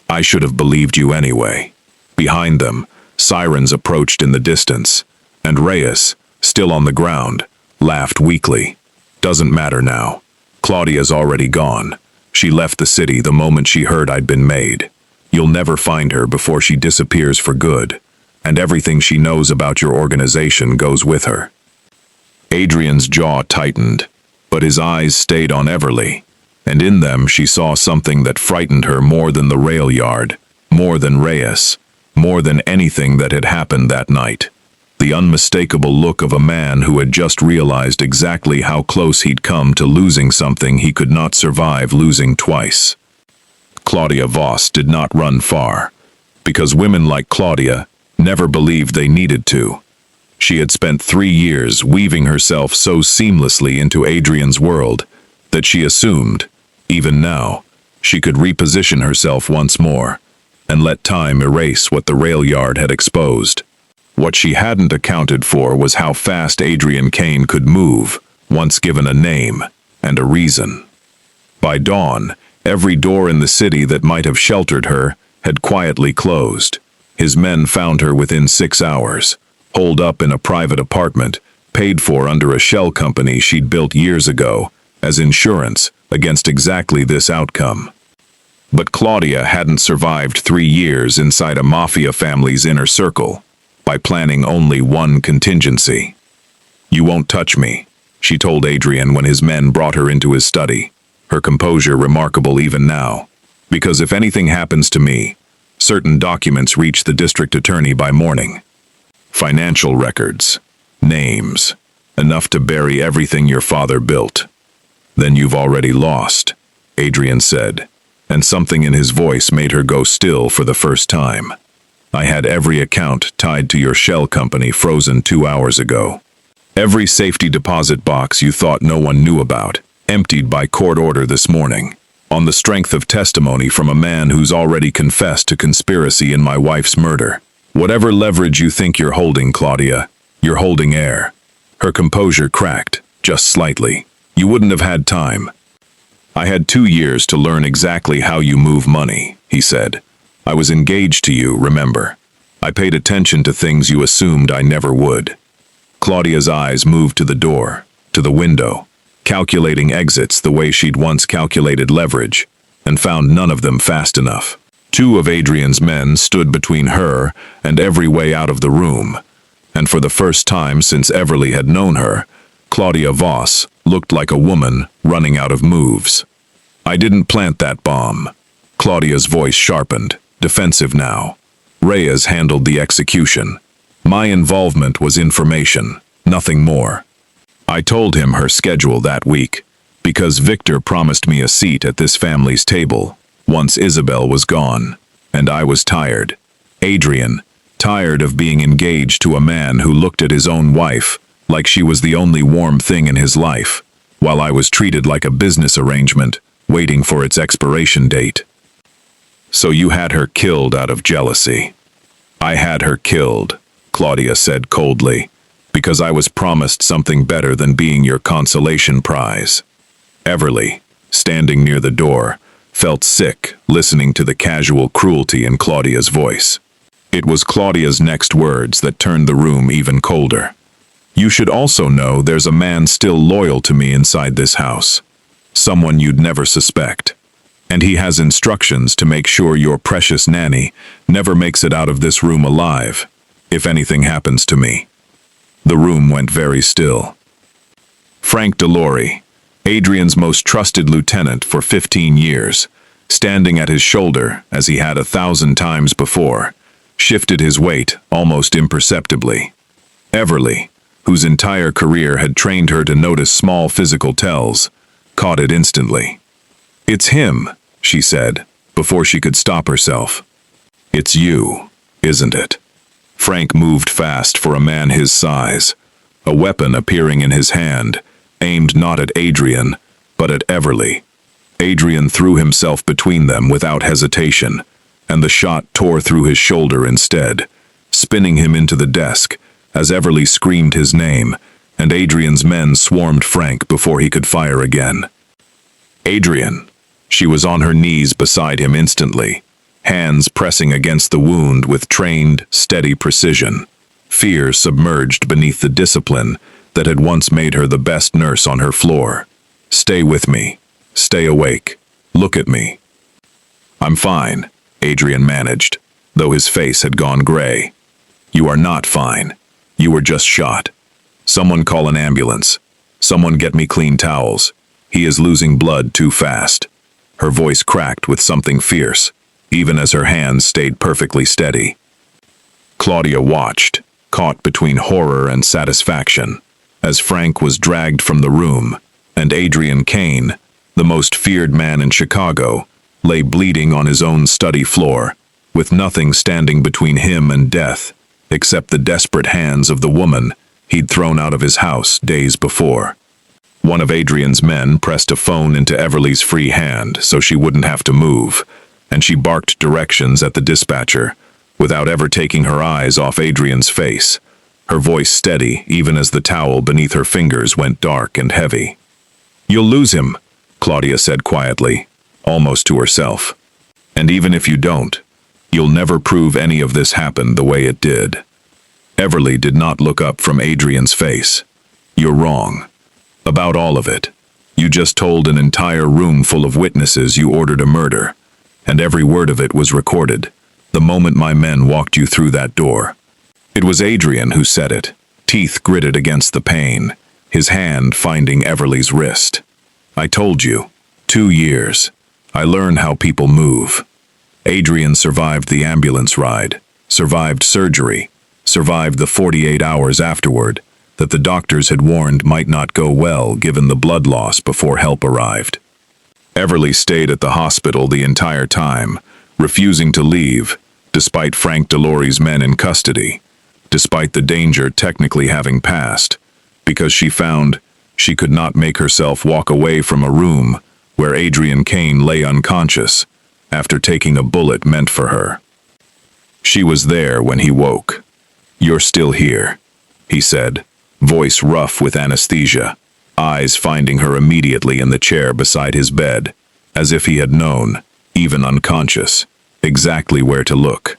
I should have believed you anyway." Behind them, sirens approached in the distance, and Reyes, still on the ground, laughed weakly. "Doesn't matter now. Claudia's already gone. She left the city the moment she heard I'd been made. You'll never find her before she disappears for good, and everything she knows about your organization goes with her." Adrian's jaw tightened, but his eyes stayed on Everly, and in them she saw something that frightened her more than the rail yard, more than Reyes, more than anything that had happened that night. The unmistakable look of a man who had just realized exactly how close he'd come to losing something he could not survive losing twice. Claudia Voss did not run far, because women like Claudia never believed they needed to. She had spent 3 years weaving herself so seamlessly into Adrian's world that she assumed, even now, she could reposition herself once more and let time erase what the rail yard had exposed. What she hadn't accounted for was how fast Adrian Kane could move, once given a name and a reason. By dawn, every door in the city that might have sheltered her had quietly closed. His men found her within 6 hours, holed up in a private apartment, paid for under a shell company she'd built years ago, as insurance against exactly this outcome. But Claudia hadn't survived 3 years inside a Mafia family's inner circle, by planning only one contingency. "You won't touch me," she told Adrian when his men brought her into his study, her composure remarkable even now. "Because if anything happens to me, certain documents reach the district attorney by morning. Financial records, names, enough to bury everything your father built." "Then you've already lost," Adrian said, and something in his voice made her go still for the first time. "I had every account tied to your shell company frozen 2 hours ago. Every safety deposit box you thought no one knew about, emptied by court order this morning, on the strength of testimony from a man who's already confessed to conspiracy in my wife's murder. Whatever leverage you think you're holding, Claudia, you're holding air." Her composure cracked, just slightly. "You wouldn't have had time." "I had 2 years to learn exactly how you move money," he said. I was engaged to you, remember? I paid attention to things you assumed I never would. Claudia's eyes moved to the door, to the window, calculating exits the way she'd once calculated leverage, and found none of them fast enough. Two of Adrian's men stood between her and every way out of the room, and for the first time since Everly had known her, Claudia Voss looked like a woman running out of moves. I didn't plant that bomb. Claudia's voice sharpened, defensive now. Reyes handled the execution. My involvement was information, nothing more. I told him her schedule that week, because Victor promised me a seat at this family's table once Isabel was gone, and I was tired. Adrian, tired of being engaged to a man who looked at his own wife like she was the only warm thing in his life, while I was treated like a business arrangement, waiting for its expiration date. So you had her killed out of jealousy. I had her killed, Claudia said coldly, because I was promised something better than being your consolation prize. Everly, standing near the door, felt sick listening to the casual cruelty in Claudia's voice. It was Claudia's next words that turned the room even colder. You should also know there's a man still loyal to me inside this house. Someone you'd never suspect. And he has instructions to make sure your precious nanny never makes it out of this room alive, if anything happens to me. The room went very still. Frank DeLaurie, Adrian's most trusted lieutenant for 15 years, standing at his shoulder as he had 1,000 times before, shifted his weight almost imperceptibly. Everly, whose entire career had trained her to notice small physical tells, caught it instantly. "It's him," she said, before she could stop herself. "It's you, isn't it?" Frank moved fast for a man his size, a weapon appearing in his hand, aimed not at Adrian, but at Everly. Adrian threw himself between them without hesitation, and the shot tore through his shoulder instead, spinning him into the desk as Everly screamed his name, and Adrian's men swarmed Frank before he could fire again. "Adrian!" She was on her knees beside him instantly, hands pressing against the wound with trained, steady precision. Fear submerged beneath the discipline that had once made her the best nurse on her floor. "Stay with me. Stay awake. Look at me." "I'm fine," Adrian managed, though his face had gone gray. "You are not fine. You were just shot. Someone call an ambulance. Someone get me clean towels. He is losing blood too fast." Her voice cracked with something fierce, even as her hands stayed perfectly steady. Claudia watched, caught between horror and satisfaction, as Frank was dragged from the room, and Adrian Kane, the most feared man in Chicago, lay bleeding on his own study floor, with nothing standing between him and death, except the desperate hands of the woman he'd thrown out of his house days before. One of Adrian's men pressed a phone into Everly's free hand so she wouldn't have to move, and she barked directions at the dispatcher, without ever taking her eyes off Adrian's face, her voice steady even as the towel beneath her fingers went dark and heavy. "You'll lose him," Claudia said quietly, almost to herself. "And even if you don't, you'll never prove any of this happened the way it did." Everly did not look up from Adrian's face. "You're wrong. About all of it. You just told an entire room full of witnesses you ordered a murder, and every word of it was recorded, the moment my men walked you through that door. It was Adrian who said it, teeth gritted against the pain, his hand finding Everly's wrist. I told you. 2 years. I learn how people move. Adrian survived the ambulance ride, survived surgery, survived the 48 hours afterward, that the doctors had warned might not go well given the blood loss before help arrived. Everly stayed at the hospital the entire time, refusing to leave, despite Frank DeLaurie's men in custody, despite the danger technically having passed, because she found she could not make herself walk away from a room where Adrian Kane lay unconscious after taking a bullet meant for her. She was there when he woke. "You're still here," he said, voice rough with anesthesia, eyes finding her immediately in the chair beside his bed, as if he had known, even unconscious. exactly where to look.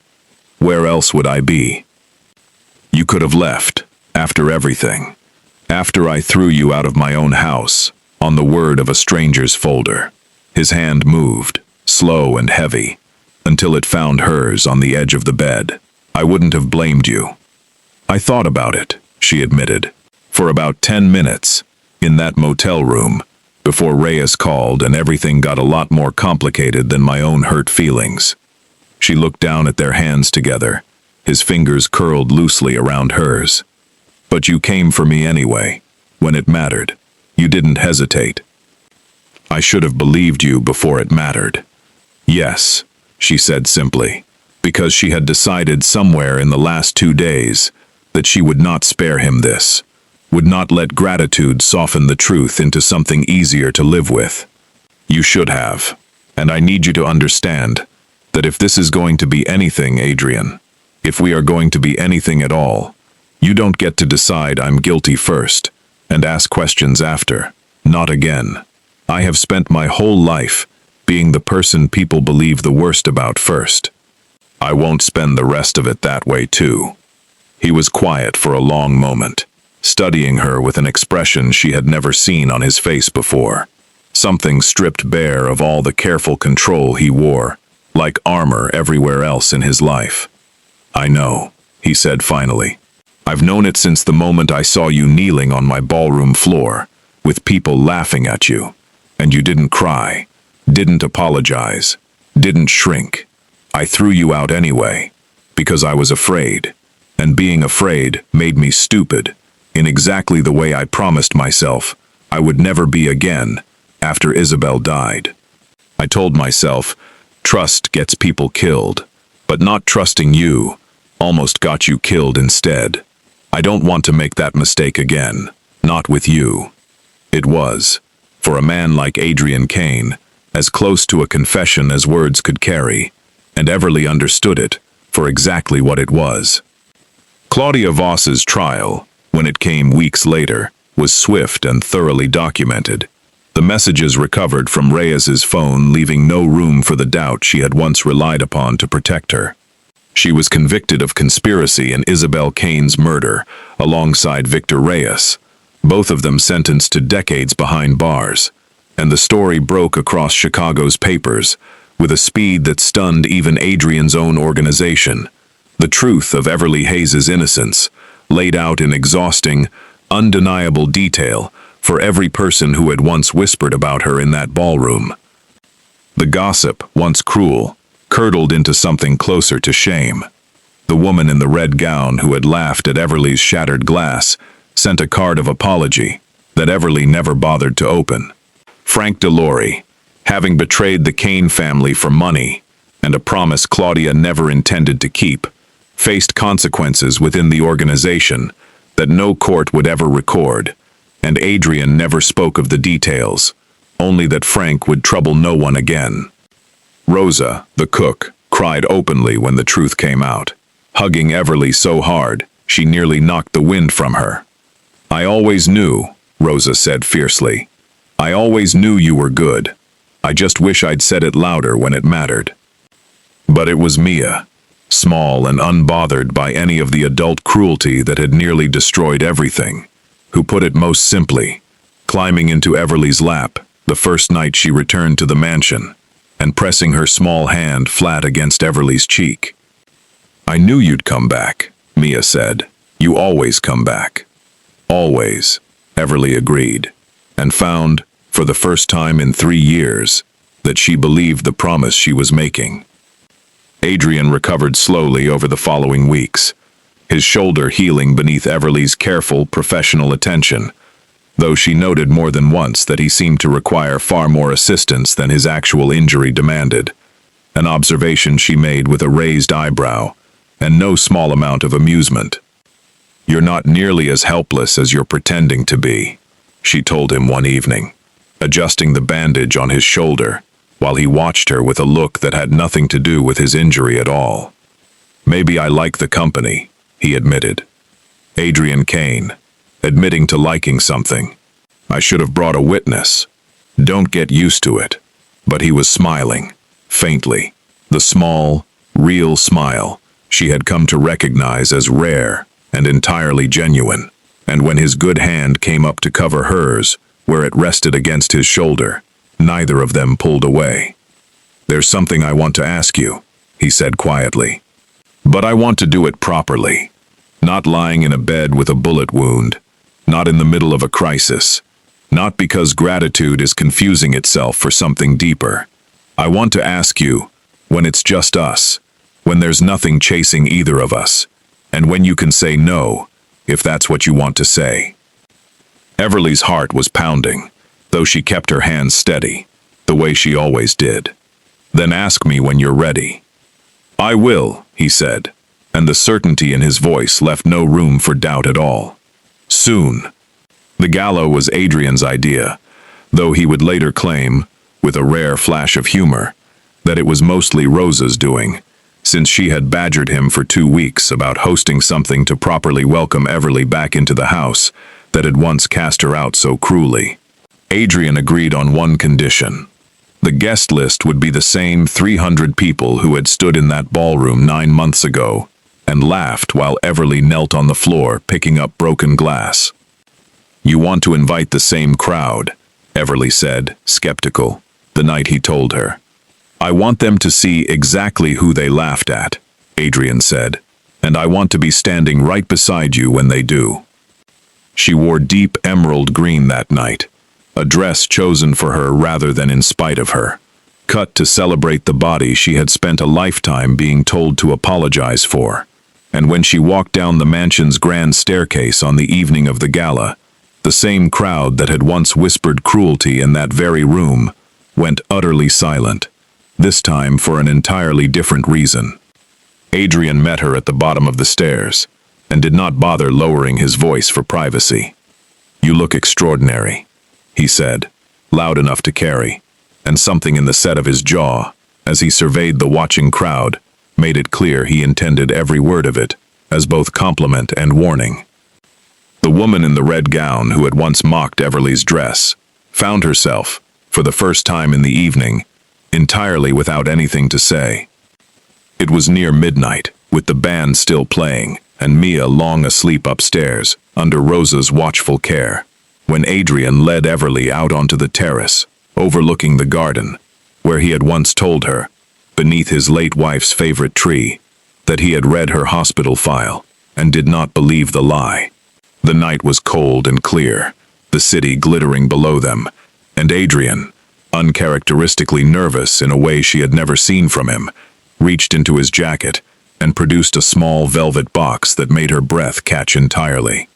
Where else would I be? You could have left, after everything. After I threw you out of my own house, on the word of a stranger's folder. His hand moved, slow and heavy, until it found hers on the edge of the bed. I wouldn't have blamed you. I thought about it, she admitted, for about 10 minutes, in that motel room, before Reyes called and everything got a lot more complicated than my own hurt feelings. She looked down at their hands together, his fingers curled loosely around hers. But you came for me anyway, when it mattered. You didn't hesitate. I should have believed you before it mattered. Yes, she said simply, because she had decided somewhere in the last 2 days that she would not spare him this, would not let gratitude soften the truth into something easier to live with. You should have, and I need you to understand that if this is going to be anything, Adrian, if we are going to be anything at all, you don't get to decide I'm guilty first and ask questions after. Not again. I have spent my whole life being the person people believe the worst about first. I won't spend the rest of it that way too. He was quiet for a long moment, studying her with an expression she had never seen on his face before. Something stripped bare of all the careful control he wore, like armor everywhere else in his life. I know, he said finally. I've known it since the moment I saw you kneeling on my ballroom floor, with people laughing at you, and you didn't cry, didn't apologize, didn't shrink. I threw you out anyway, because I was afraid, and being afraid made me stupid, in exactly the way I promised myself I would never be again after Isabel died. I told myself, trust gets people killed, but not trusting you almost got you killed instead. I don't want to make that mistake again, not with you. It was, for a man like Adrian Kane, as close to a confession as words could carry, and Everly understood it for exactly what it was. Claudia Voss's trial, when it came weeks later, was swift and thoroughly documented. The messages recovered from Reyes's phone leaving no room for the doubt she had once relied upon to protect her. She was convicted of conspiracy in Isabel Kane's murder, alongside Victor Reyes, both of them sentenced to decades behind bars, and the story broke across Chicago's papers with a speed that stunned even Adrian's own organization. The truth of Everly Hayes's innocence, laid out in exhausting, undeniable detail for every person who had once whispered about her in that ballroom. The gossip, once cruel, curdled into something closer to shame. The woman in the red gown who had laughed at Everly's shattered glass sent a card of apology that Everly never bothered to open. Frank DeLaurie, having betrayed the Kane family for money and a promise Claudia never intended to keep, faced consequences within the organization that no court would ever record, and Adrian never spoke of the details, only that Frank would trouble no one again. Rosa, the cook, cried openly when the truth came out, hugging Everly so hard she nearly knocked the wind from her. I always knew, Rosa said fiercely. I always knew you were good. I just wish I'd said it louder when it mattered. But it was Mia, small and unbothered by any of the adult cruelty that had nearly destroyed everything, who put it most simply, climbing into Everly's lap the first night she returned to the mansion, and pressing her small hand flat against Everly's cheek. I knew you'd come back, Mia said. You always come back. Always, Everly agreed, and found, for the first time in 3 years, that she believed the promise she was making. Adrian recovered slowly over the following weeks, his shoulder healing beneath Everly's careful, professional attention, though she noted more than once that he seemed to require far more assistance than his actual injury demanded, an observation she made with a raised eyebrow and no small amount of amusement. You're not nearly as helpless as you're pretending to be, she told him one evening, adjusting the bandage on his shoulder, while he watched her with a look that had nothing to do with his injury at all. Maybe I like the company, he admitted. Adrian Kane, admitting to liking something. I should have brought a witness. Don't get used to it. But he was smiling, faintly, The small, real smile she had come to recognize as rare and entirely genuine, and when his good hand came up to cover hers, where it rested against his shoulder, neither of them pulled away. "There's something I want to ask you," he said quietly. "But I want to do it properly. Not lying in a bed with a bullet wound, not in the middle of a crisis, not because gratitude is confusing itself for something deeper. I want to ask you, when it's just us, when there's nothing chasing either of us, and when you can say no, if that's what you want to say." Everly's heart was pounding, though she kept her hands steady, the way she always did. "Then ask me when you're ready." "I will," he said, and the certainty in his voice left no room for doubt at all. "Soon." The gala was Adrian's idea, though he would later claim, with a rare flash of humor, that it was mostly Rosa's doing, since she had badgered him for 2 weeks about hosting something to properly welcome Everly back into the house that had once cast her out so cruelly. Adrian agreed on one condition. The guest list would be the same 300 people who had stood in that ballroom 9 months ago and laughed while Everly knelt on the floor picking up broken glass. "You want to invite the same crowd," Everly said, skeptical, the night he told her. "I want them to see exactly who they laughed at," Adrian said, "and I want to be standing right beside you when they do." She wore deep emerald green that night, a dress chosen for her rather than in spite of her, cut to celebrate the body she had spent a lifetime being told to apologize for. And when she walked down the mansion's grand staircase on the evening of the gala, the same crowd that had once whispered cruelty in that very room went utterly silent, this time for an entirely different reason. Adrian met her at the bottom of the stairs and did not bother lowering his voice for privacy. "You look extraordinary," he said, loud enough to carry, and something in the set of his jaw, as he surveyed the watching crowd, made it clear he intended every word of it as both compliment and warning. The woman in the red gown who had once mocked Everly's dress found herself, for the first time in the evening, entirely without anything to say. It was near midnight, with the band still playing, and Mia long asleep upstairs, under Rosa's watchful care, when Adrian led Everly out onto the terrace, overlooking the garden, where he had once told her, beneath his late wife's favorite tree, that he had read her hospital file, and did not believe the lie. The night was cold and clear, the city glittering below them, and Adrian, uncharacteristically nervous in a way she had never seen from him, reached into his jacket and produced a small velvet box that made her breath catch entirely.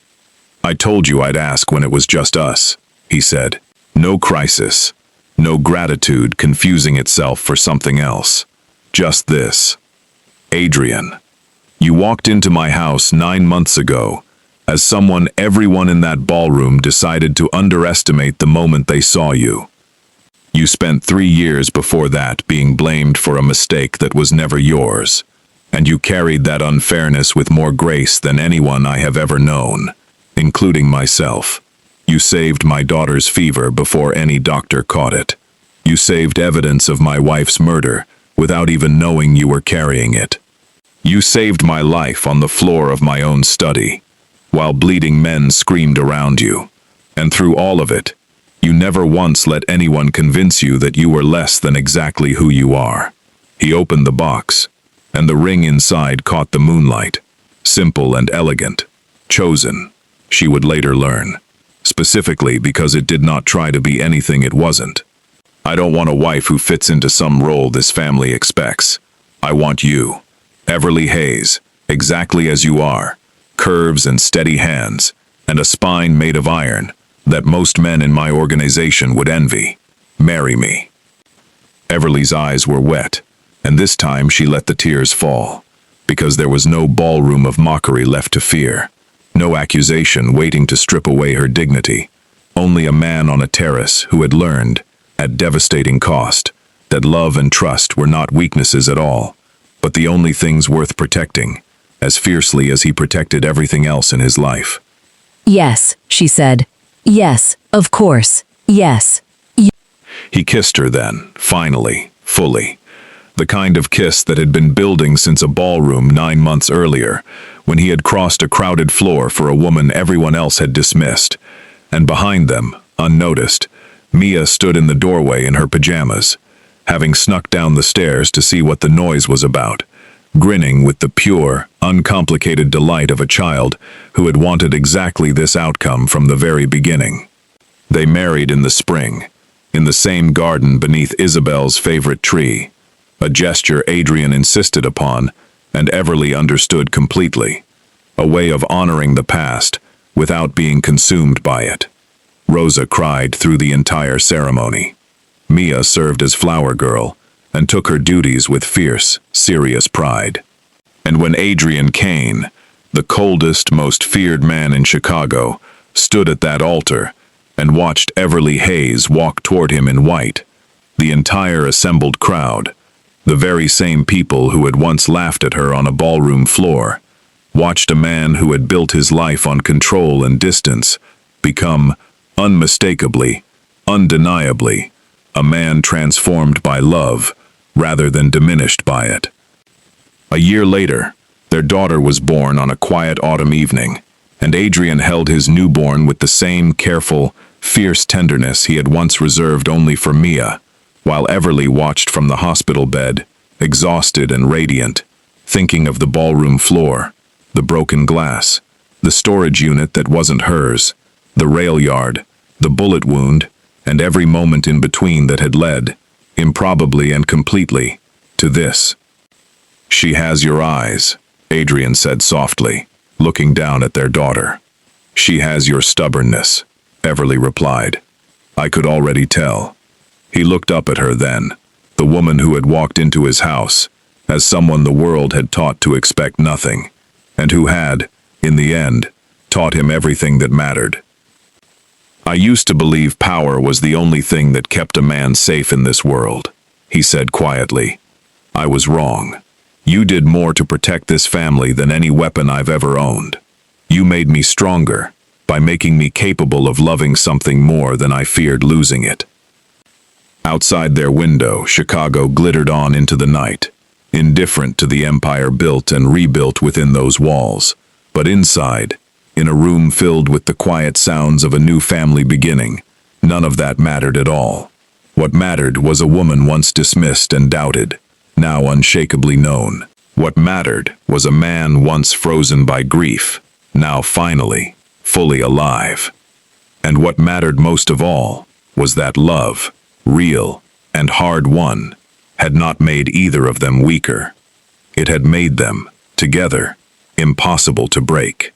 "I told you I'd ask when it was just us," he said. "No crisis, no gratitude confusing itself for something else. Just this. Adrian, you walked into my house 9 months ago as someone everyone in that ballroom decided to underestimate the moment they saw you. You spent 3 years before that being blamed for a mistake that was never yours, and you carried that unfairness with more grace than anyone I have ever known, including myself. You saved my daughter's fever before any doctor caught it. You saved evidence of my wife's murder without even knowing you were carrying it. You saved my life on the floor of my own study, while bleeding men screamed around you. And through all of it, you never once let anyone convince you that you were less than exactly who you are." He opened the box, and the ring inside caught the moonlight. Simple and elegant. Chosen, she would later learn. Specifically because it did not try to be anything it wasn't. "I don't want a wife who fits into some role this family expects. I want you, Everly Hayes, exactly as you are. Curves and steady hands, and a spine made of iron that most men in my organization would envy. Marry me." Everly's eyes were wet, and this time she let the tears fall, because there was no ballroom of mockery left to fear, no accusation waiting to strip away her dignity, only a man on a terrace who had learned, at devastating cost, that love and trust were not weaknesses at all, but the only things worth protecting, as fiercely as he protected everything else in his life. "Yes," she said. "Yes, of course. Yes." He kissed her then, finally, fully, the kind of kiss that had been building since a ballroom 9 months earlier, when he had crossed a crowded floor for a woman everyone else had dismissed. And behind them, unnoticed, Mia stood in the doorway in her pajamas, having snuck down the stairs to see what the noise was about, grinning with the pure, uncomplicated delight of a child who had wanted exactly this outcome from the very beginning. They married in the spring, in the same garden beneath Isabel's favorite tree, a gesture Adrian insisted upon and Everly understood completely, a way of honoring the past without being consumed by it. Rosa cried through the entire ceremony. Mia served as flower girl and took her duties with fierce, serious pride. And when Adrian Kane, the coldest, most feared man in Chicago, stood at that altar and watched Everly Hayes walk toward him in white, the entire assembled crowd, the very same people who had once laughed at her on a ballroom floor, watched a man who had built his life on control and distance become, unmistakably, undeniably, a man transformed by love rather than diminished by it. A year later, their daughter was born on a quiet autumn evening, and Adrian held his newborn with the same careful, fierce tenderness he had once reserved only for Mia, while Everly watched from the hospital bed, exhausted and radiant, thinking of the ballroom floor, the broken glass, the storage unit that wasn't hers, the rail yard, the bullet wound, and every moment in between that had led, improbably and completely, to this. "She has your eyes," Adrian said softly, looking down at their daughter. "She has your stubbornness," Everly replied. "I could already tell." He looked up at her then, the woman who had walked into his house, as someone the world had taught to expect nothing, and who had, in the end, taught him everything that mattered. "I used to believe power was the only thing that kept a man safe in this world," he said quietly. "I was wrong. You did more to protect this family than any weapon I've ever owned. You made me stronger by making me capable of loving something more than I feared losing it." Outside their window, Chicago glittered on into the night, indifferent to the empire built and rebuilt within those walls. But inside, in a room filled with the quiet sounds of a new family beginning, none of that mattered at all. What mattered was a woman once dismissed and doubted, now unshakably known. What mattered was a man once frozen by grief, now finally, fully alive. And what mattered most of all was that love, real and hard-won, had not made either of them weaker. It had made them, together, impossible to break.